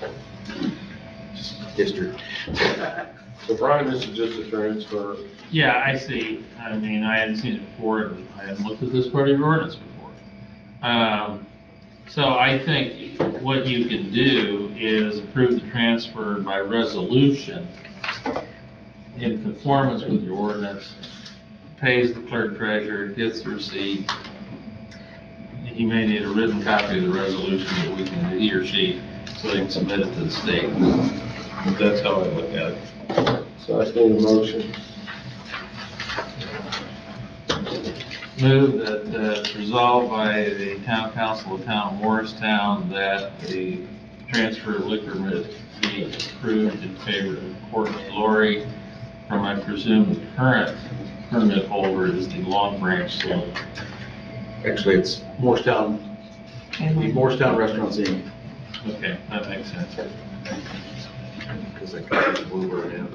Just history. So Brian, this is just a transfer. Yeah, I see. I mean, I hadn't seen it before, and I hadn't looked at this part of your ordinance before. So I think what you can do is approve the transfer by resolution in conformance with your ordinance, pays the clerk-treasurer, gets the receipt. He may need a written copy of the resolution that we can, he or she, so they can submit it to the state. But that's how I look at it. So I just need a motion. Move that it's resolved by the town council of Town of Morristown that the transfer of liquor permit be approved in favor of Courtney Lowry from, I presume, the current permit holder is the Long Branch Saloon. Actually, it's Morristown, the Morristown Restaurants Inc. Okay, that makes sense. Because I got this bluebird in.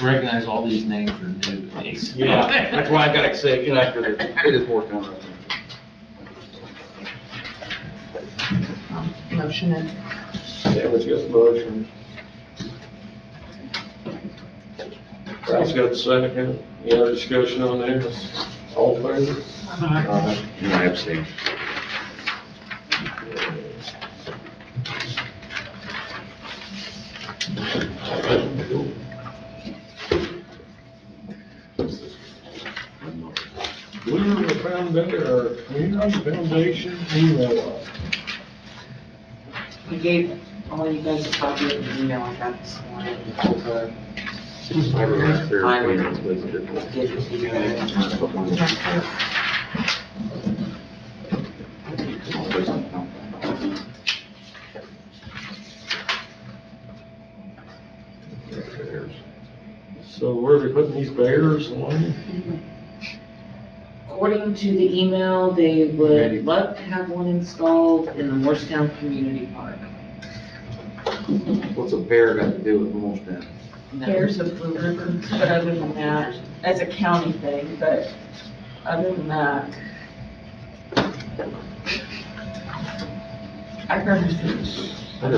Recognize all these names are new to me. Yeah, that's why I got to say, you know, after it is Morristown Restaurants. Motion it. Yeah, let's get the motion. Ralph's got the second. Any other discussion on this? All in favor? And I abstain. Community Foundation email. I gave all you guys a copy of the email I got this morning. I realize there I are would payments, but it's give it to you So where are they putting these bears on? According to the email, they would love to have one installed in the Morristown Community Park. What's a bear got to do with Morristown? There's a Blue Ribbon, but other than that, as a county thing, but other than that, I'd rather see, I'd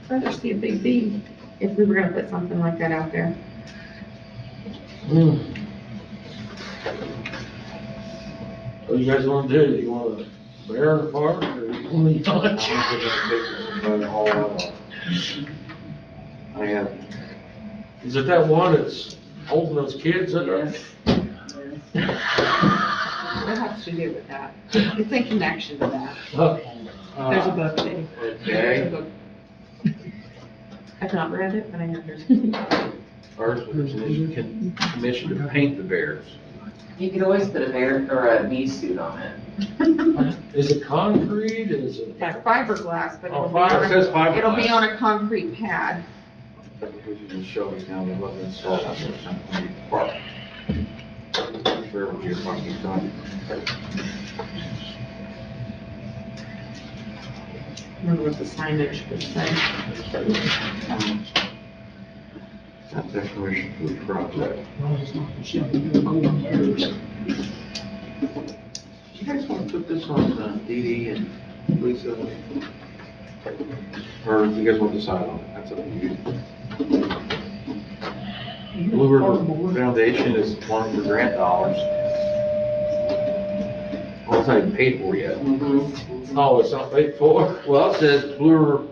rather see a big B if we were gonna put something like that out there. What do you guys want to do? You want to Bear in the park, or? I have, Is it that one that's holding those kids in there? What has to do with that? It's in connection to that. There's a book, Dave. There's a book. I've not read it, but I know there's. ours was commissioned to paint the bears. You could always put a bear or a knee suit on it. Is it concrete, is it? Fiberglass, but Oh, It says fiberglass. it'll be on a concrete pad. Because you just show me now they wasn't installed on the park. Where would your parking done? Remember what the signage would say. Not declaration for the project. You guys want to put this on Dee Dee and Lisa? Or do you guys want to decide on it? That's up to you. Blue River Foundation is applying for grant dollars. Well, it's not even paid for yet. Oh, it's not paid for? Well, it says Blue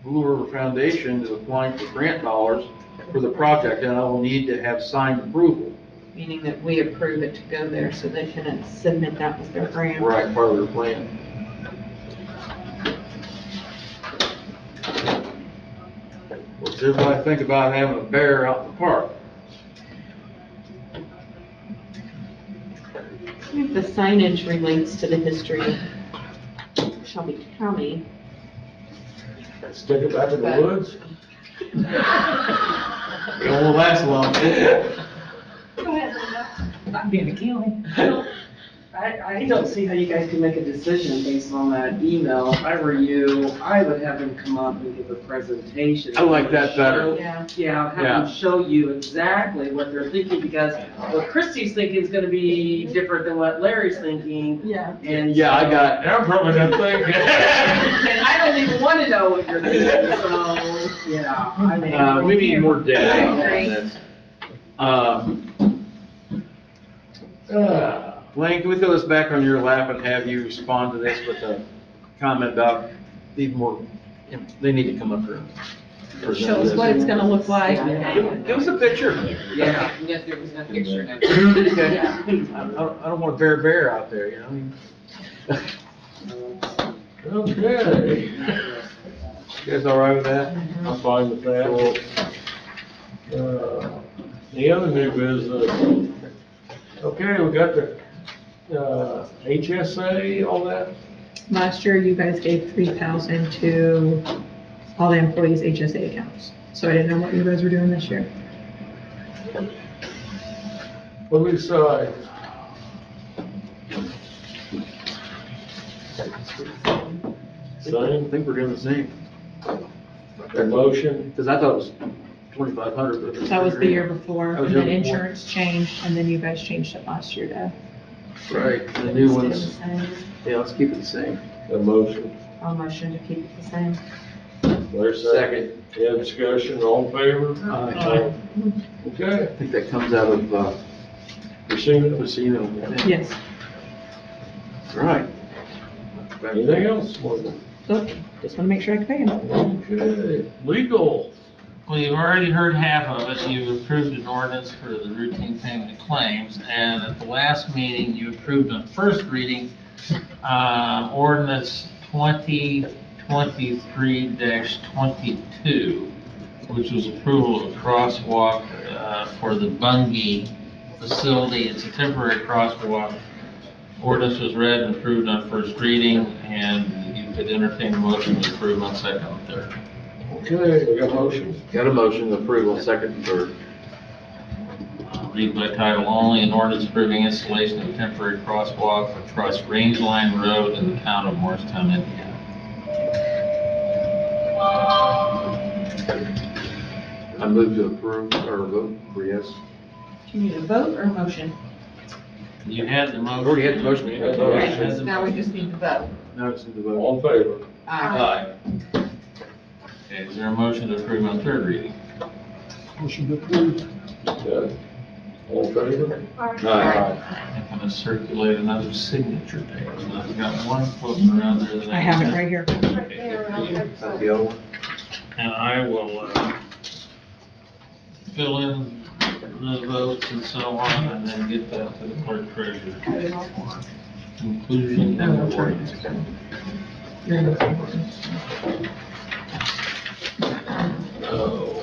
River Foundation is applying for grant dollars for the project, and I will need to have signed approval. Meaning that we approve it to go there so they can submit that with their grant. Right, part of their plan. What's everybody think about having a bear out in the park? If the signage relates to the history of Shelby County. Stick it back in the woods? It won't last long. Not being a county. I don't see how you guys can make a decision based on that email. If I were you, I would have them come up and give a presentation. I like that better. Yeah. Yeah, have Yeah. them show you exactly what they're thinking, because what Kristi's thinking is gonna be different than what Larry's thinking. Yeah. And Yeah, I got, I'm probably not thinking. And I don't even wanna know what you're thinking, so, yeah, I mean. we need more I data on agree. this. Lane, can we throw this back on your lap and have you respond to this with a comment about need more, they need to come up here. and Show us what it's gonna look like. Give us a picture. Yeah, yes, there was no picture. Okay. I don't want a bear out there, you know? Okay. You guys all right with that? I'm fine with that. The other new business, okay, we got the, HSA, all that? Last year, you guys gave 3,000 to all the employees' HSA accounts. So I didn't know what you guys were doing this year. What do we decide? I Same, think we're doing the same. a motion? Because I thought it was 2,500, but. That was the year before, That was and the then year before. insurance changed, and then you guys changed it last year to. Right, the new ones, yeah, let's keep it the same. A motion. I'll motion to keep it the same. There's second. Any discussion, all in favor? Aye. Okay, I think that comes out of, Christina, casino. Yes. Right. anything else? Morgan? So, just want to make sure I can pay them. Okay, legal. Well, you've already heard half of it. You've approved an ordinance for the routine payment of claims, and at the last meeting, you approved on first reading, ordinance 2023-22, which was approval of crosswalk, for the Bungie facility. It's a temporary crosswalk. Ordinance was read and approved on first reading, and you could entertain a motion to approve on second and third. Okay, we got motion. Got a motion to approve on second and third. Read by title only, an ordinance approving installation of a temporary crosswalk across Range Line Road in the town of Morristown, Indiana. I move to approve or vote for yes. Do you need a vote or a motion? You had the motion. Already had the motion. Yeah, motion. Okay, so now we just need to vote. Now it's in the vote. All in favor? Aye. Okay, is there a motion to approve on third reading? Motion to approve. Okay. All in favor? I'm gonna circulate another signature page. I've got one floating around there that I have it right here. Right there, I'll have Is that the other one? And I will, fill in the votes and so on, and then get that to the clerk-treasurer. Conclusion and ordinance. Oh.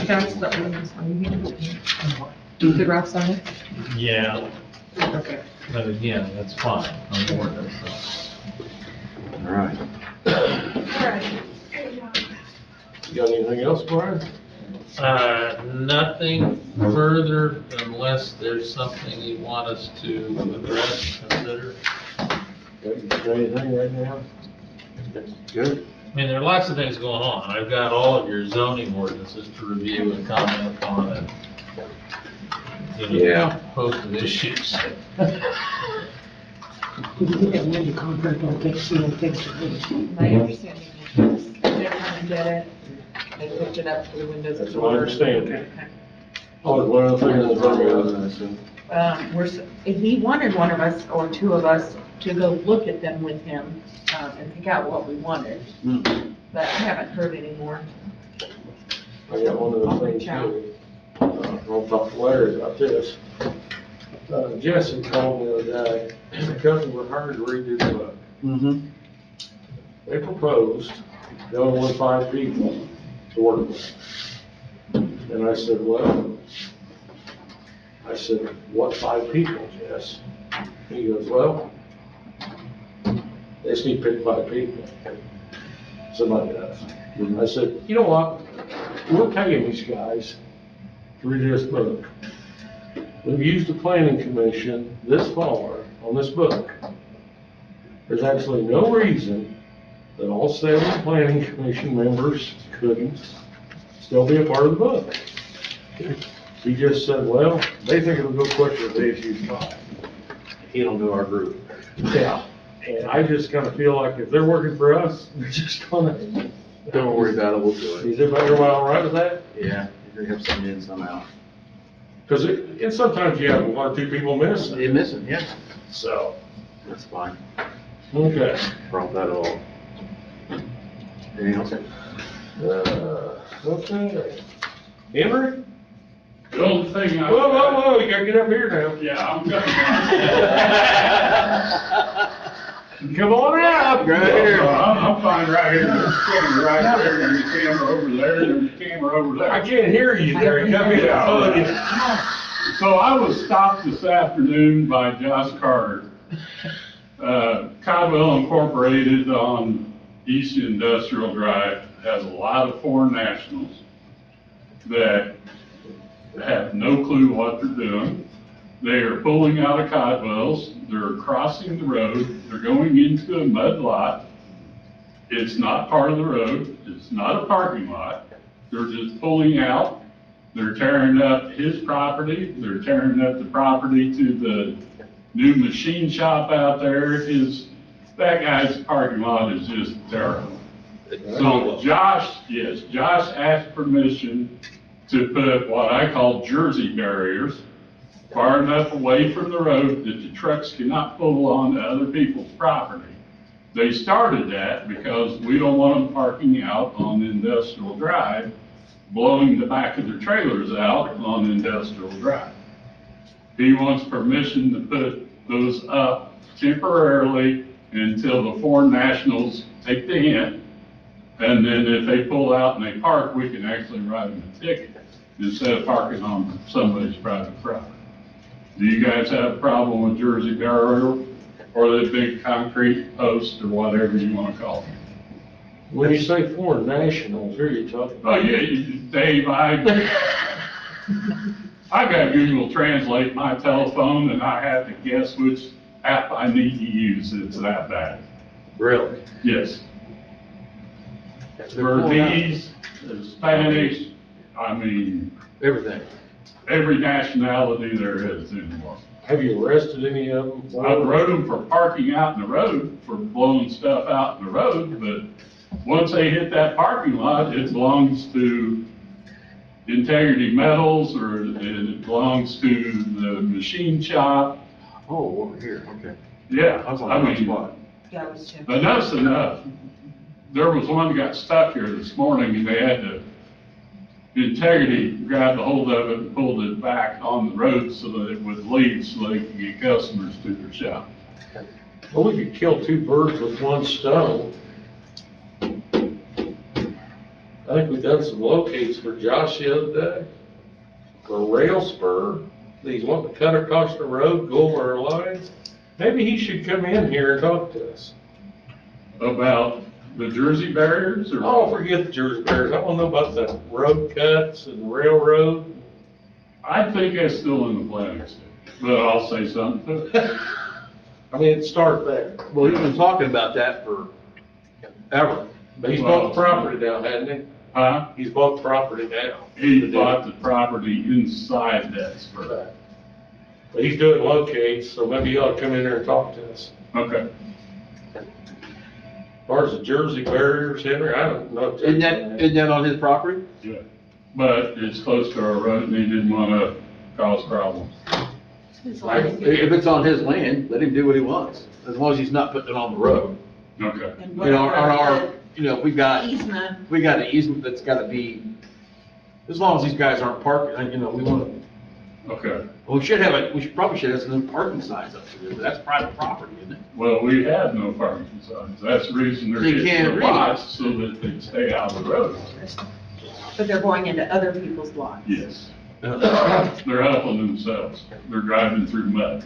That's the ordinance one here. Did Ralph sign it? Yeah, Okay. but again, that's fine, on the ordinance. All right. You got anything else, Brian? Nothing further unless there's something you want us to address, consider. Got anything right now? Good. I mean, there are lots of things going on. I've got all of your zoning ordinances to review and comment on and, Yeah. host of issues. Did you get that window contract on takes My understanding is they're trying to get it. They picked it up for the windows. That's my understanding. Oh, one of the things He wanted one of us or two of us to go look at them with him, and pick out what we wanted. But I haven't heard any more. I got one of I'll the things reach out. too. I'll talk to Larry about this. Jesse called me the other day, because we're hired to redo the book. Mm-hmm. They proposed, they only want 5 people to work with. And I said, well, what 5 people, Jess? He goes, well, they just need to pick 5 people. Somebody does. And I said, you know what? We're paying these guys to read this book. We've used the planning commission this far on this book. There's absolutely no reason that all 7 planning commission members couldn't still be a part of the book. He just said, well, they think it'll go quicker if they use 5. He don't do our group. Yeah. And I just kind of feel like if they're working for us, they're just gonna. Don't worry about it, we'll do it. Is everybody all right with that? Yeah, you're gonna have some in, some out. Because and sometimes you have 1 or 2 people miss. You're missing, yeah. So, That's fine. okay. Problem that at all. Anything else? Okay. Henry? The only thing I. Whoa, you gotta get up here now. Yeah, I'm coming. Come on out. Right here. I'm fine right here, there's camera right there, there's a camera over there, there's a camera over there. I can't hear you there. Come here. So I was stopped this afternoon by Josh Carter. Codwell Incorporated on East Industrial Drive has a lot of foreign nationals that have no clue what they're doing. They are pulling out of Codwell's, they're crossing the road, they're going into a mud lot. It's not part of the road, it's not a parking lot. They're just pulling out, they're tearing up his property, they're tearing up the property to the new machine shop out there. That guy's parking lot is just terrible. So Josh asked permission to put what I call Jersey barriers far enough away from the road that the trucks cannot pull onto other people's property. They started that because we don't want them parking out on Industrial Drive, blowing the back of their trailers out on Industrial Drive. He wants permission to put those up temporarily until the foreign nationals take the hint. And then if they pull out and they park, we can actually write them a ticket instead of parking on somebody's private property. Do you guys have a problem with Jersey barrier or the big concrete post or whatever you want to call them? When you say foreign nationals, who are you talking about? Oh, yeah, Dave, I got Google Translate my telephone and I have to guess which app I need to use. It's that bad. Really? Yes. Burmese, Spanish, I mean, Everything. every nationality there is anymore. Have you arrested any of them? I wrote them for parking out in the road, for blowing stuff out in the road, but once they hit that parking lot, it belongs to Integrity Metals, or it belongs to the machine shop. Oh, over here, okay. Yeah, I was on I the wrong mean, spot. Yeah, it was too. enough's enough. There was one that got stuck here this morning, and they had to, Integrity grabbed a hold of it and pulled it back on the road so that it would leave, so they could get customers to their shop. Well, we could kill two birds with one stone. I think we done some locates for Josh the other day. For rail spur, he's wanting to cut across the road, go over our lines. Maybe he should come in here and talk to us. About the Jersey barriers, or? Oh, forget the Jersey barriers. I want to know about the road cuts and railroad. I think that's still in the planning stage, but I'll say something to it. I mean, it started there. Well, he's been talking about that for ever. But he's bought the property down, hasn't he? Huh? He's bought the property down. He bought the property inside that spur. But he's doing locates, so maybe he ought to come in there and talk to us. Okay. As far as the Jersey barriers, Henry, I don't know. Isn't that on his property? Yeah. But it's close to our road, and he didn't want to cause problems. If it's on his land, let him do what he wants, as long as he's not putting it on the road. Okay. And You know, on our, whatever you know, we got the easement, an easement that's gotta be, as long as these guys aren't parking, you know, we wanna, Okay. well, we probably should have some parking signs up there, but that's private property, isn't it? Well, we have no parking signs. That's the reason they're You getting can't the read. lots, so that they stay out of the road. but they're going into other people's lots. Yes. They're helping themselves. They're driving through mud.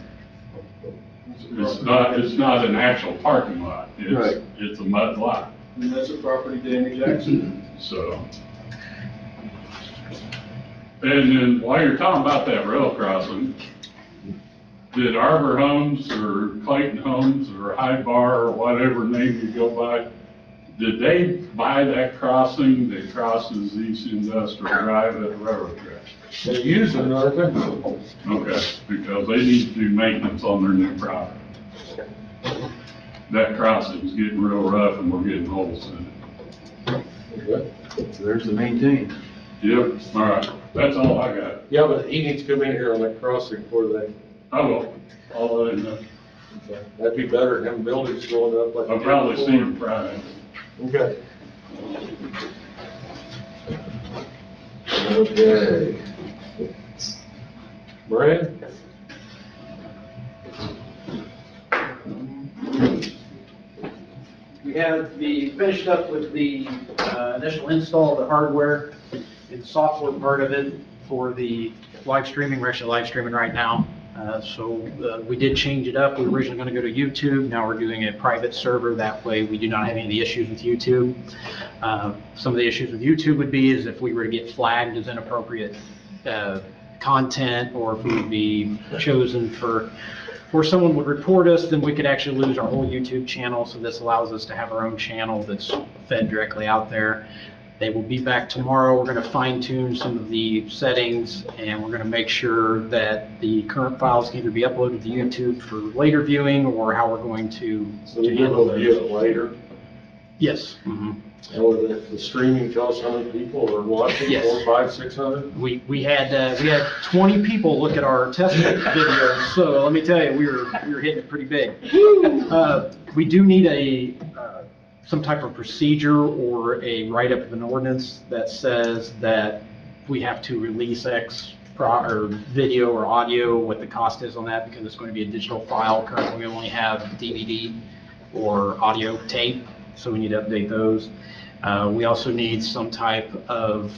It's not an actual parking lot. Right. It's a mud lot, And that's a property damage accident. so. And then while you're talking about that rail crossing, did Arbor Homes or Clayton Homes or High Bar or whatever name you go by, did they buy that crossing that crosses East Industrial Drive at the railroad track? They're using it, aren't they? Okay, because they need to do maintenance on their new property. That crossing's getting real rough and we're getting holes in Okay. There's the maintain. it. Yep, all right, that's all I got. Yeah, but he needs to come in here on that crossing before they, I will, I'll let him know. that'd be better than them buildings going up like. I'll probably see him Friday. Okay. Okay. Brad? We finished up with the initial install of the hardware and software part of it for the live streaming. We're actually live streaming right now. We did change it up. We were originally going to go to YouTube. Now we're doing a private server. That way we do not have any of the issues with YouTube. Some of the issues with YouTube would be is if we were to get flagged as inappropriate content, or if we would be chosen or someone would report us, then we could actually lose our whole YouTube channel. So this allows us to have our own channel that's fed directly out there. They will be back tomorrow. We're going to fine tune some of the settings, and we're going to make sure that the current files can either be uploaded to YouTube for later viewing, or how we're going to. So we will view it later. Yes. Mm-hmm. And with the streaming, tell us how many people are watching, Yes. 400, 500, 600? We had 20 people look at our test videos, so let me tell you, we were hitting it pretty big. We do need some type of procedure or a write-up of an ordinance that says that we have to release or video or audio, what the cost is on that, because it's going to be a digital file. Currently, we only have DVD or audio tape, so we need to update those. We also need some type of,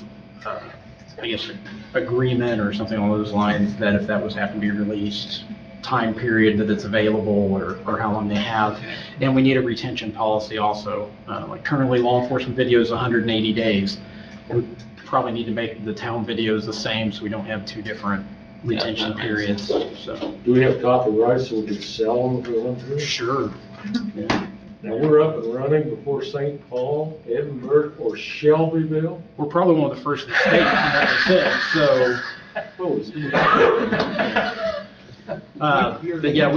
agreement or something along those lines, that if that was have to be released, time period that it's available, or how long they have. And we need a retention policy also. Like currently, law enforcement video is 180 days. We probably need to make the town videos the same, so we don't have two different retention periods, so. Do we have copyrights so we can sell them if we want to? Sure. Now, we're up and running before St. Paul, Edinburgh, or Shelbyville. We're probably one of the first in the state, like I said, so But yeah,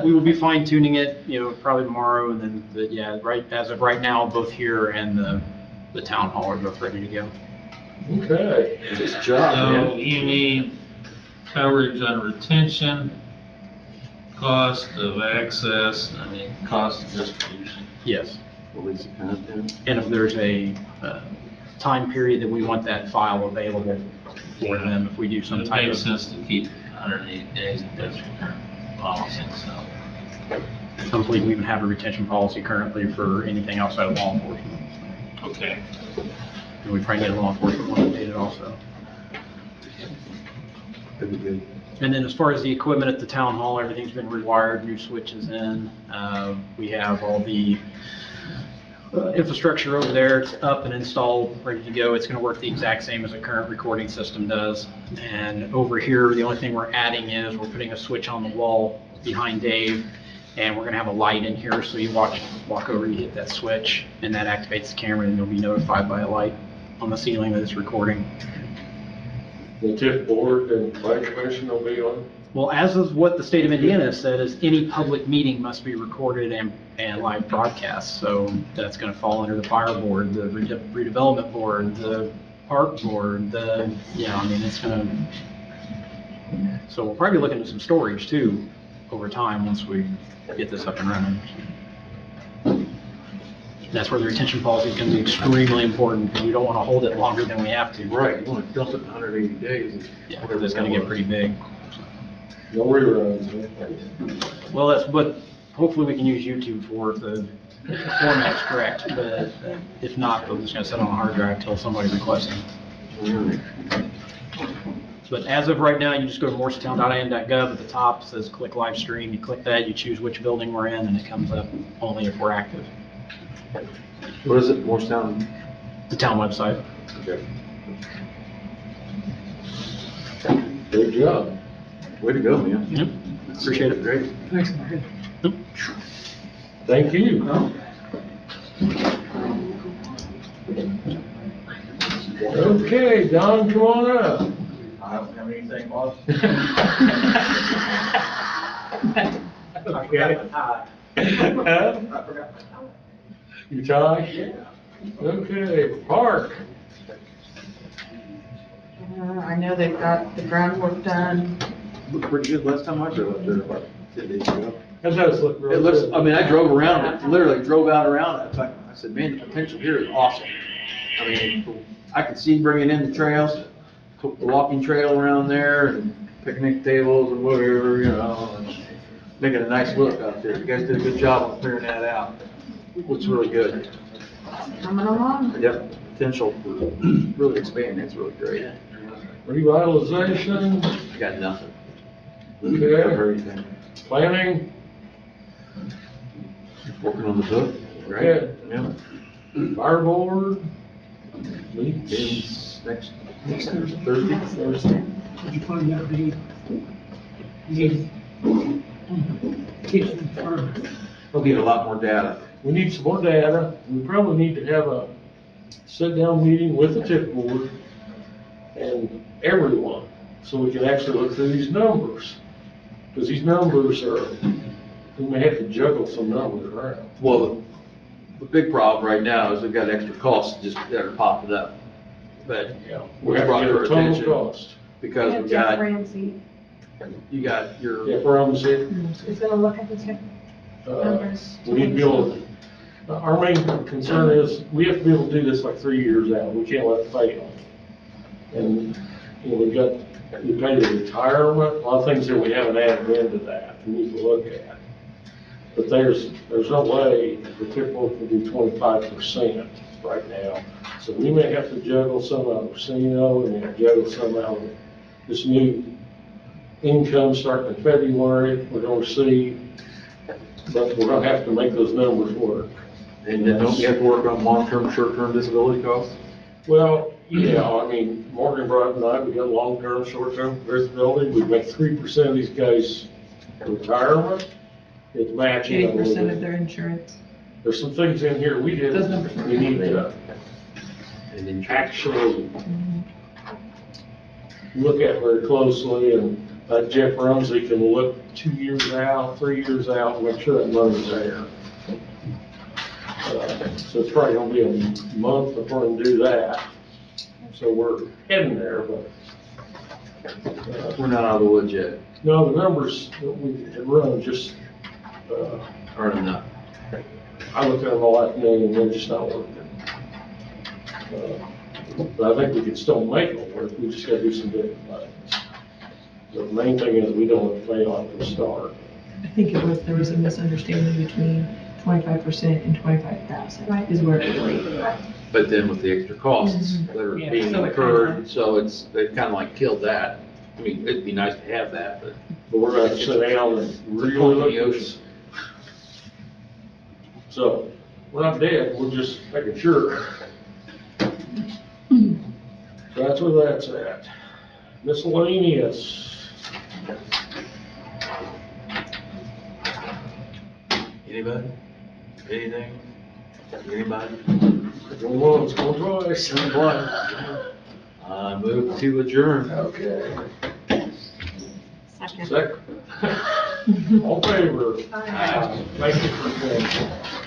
we will be fine tuning it, probably tomorrow, and then, but yeah, as of right now, both here and the town hall are both ready to go. Okay. Good job, So man. you need coverage on retention, cost of access, cost of distribution. Yes. Release of content. And if there's a time period that we want that file available for them, if we do some It type makes of, sense to keep 180 days if that's your current policy, so. hopefully we even have a retention policy currently for anything outside of law enforcement. Okay. And we probably get a law enforcement one updated also. That'd be good. And then as far as the equipment at the town hall, everything's been rewired, new switches in. We have all the infrastructure over there. It's up and installed, ready to go. It's going to work the exact same as the current recording system does. And over here, the only thing we're adding is we're putting a switch on the wall behind Dave, and we're going to have a light in here. So you walk over, you hit that switch, and that activates the camera, and you'll be notified by a light on the ceiling that it's recording. The TIF board and planning commission will be on. Well, as of what the state of Indiana has said, is any public meeting must be recorded and live broadcast. So that's going to fall under the fire board, the redevelopment board, the park board, it's going to. So we'll probably look into some storage too over time once we get this up and running. That's where the retention policy is going to be extremely important, because we don't want to hold it longer than we have to. Right, you want to dump it in 180 days. Yeah, because it's going to get pretty big. No reruns, man. Well, that's what, hopefully we can use YouTube for if the format's correct, but if not, we're just going to set it on a hard drive until somebody requests it. But as of right now, you just go to morristown.in.gov. At the top, it says click live stream. You click that, you choose which building we're in, and it comes up only if we're active. What is it, Morristown? The town website. Okay. Good job. Way to go, man. Yep. Appreciate it. Great. Thanks, Marty. Thank you. Okay, Don, come on up. I don't have anything, boss. I forgot my tie. You tie? Yeah. Okay, Park. I know they've got the groundwork done. Looked pretty good last time I drove up there, about 10 days ago. That does look really It looks, good. I mean, I drove around it, literally drove out around it. I said, man, the potential here is awesome. I mean, I could see bringing in the trails, the walking trail around there, and picnic tables and whatever, and making a nice look out there. You guys did a good job of clearing that out. Looks really good. Coming along. Yep, potential for really expanding, it's really great. Revitalization. I got nothing. Okay. Everything. Planning. Working on the book, right? Yeah. Yeah. Fire board. Meets. Ends next Thursday. Did you find out the kitchen furnace? We'll get a lot more data. We need some more data. We probably need to have a sit-down meeting with the TIF board and everyone, so we can actually look through these numbers. Because these numbers are, we may have to juggle some numbers around. Well, the big problem right now is we've got extra costs just that are popping up. But Yeah. we We have brought to to get our a total attention cost. because Yeah, we Jeff got, Ramsey you got your, Yeah, for them, see, is gonna look at the tech numbers. we need to be able, our main concern is, we have to be able to do this like 3 years out. We can't let it fail. And, we pay the retirement, a lot of things that we haven't added into that, we need to look at. But there's no way the TIF board can do 25% right now. So we may have to juggle some out of casino, and then juggle some out of this new income starting in February, we're gonna see. But we're gonna have to make those numbers work. and then don't you have to work on long-term, short-term disability costs? Well, yeah, I mean, Morgan brought up tonight, we got long-term, short-term disability, we make 3% of these guys' retirement, it's matching. 80% of their insurance. There's some things in here we Those didn't, numbers. we need to And then actually look at very closely, and Jeff Rumsey can look 2 years out, 3 years out, and make sure that money's there. So it's probably gonna be a month before we can do that. So we're heading there, but. We're not out of the woods yet, No, the numbers that we had run just, aren't enough. I looked at them all afternoon and they're just not working. But I think we can still make them work, we just gotta do some different things. The main thing is we don't want to fail at the start. I think there was a misunderstanding between 25% and 25,000 is where it was. But then with the extra costs that are Yeah, being so it incurred, so they've kind of like killed that. I mean, it'd be nice to have that, but. But we're gonna have to sit down and really Point in look the at ocean. this. So, we're not dead, we're just making sure. So that's where that's at. Miscellaneous. Anybody? Anything? Anybody? Going once, going twice. Move to adjourn. Okay. Second. Second. All in favor? Aye. Thank you for coming.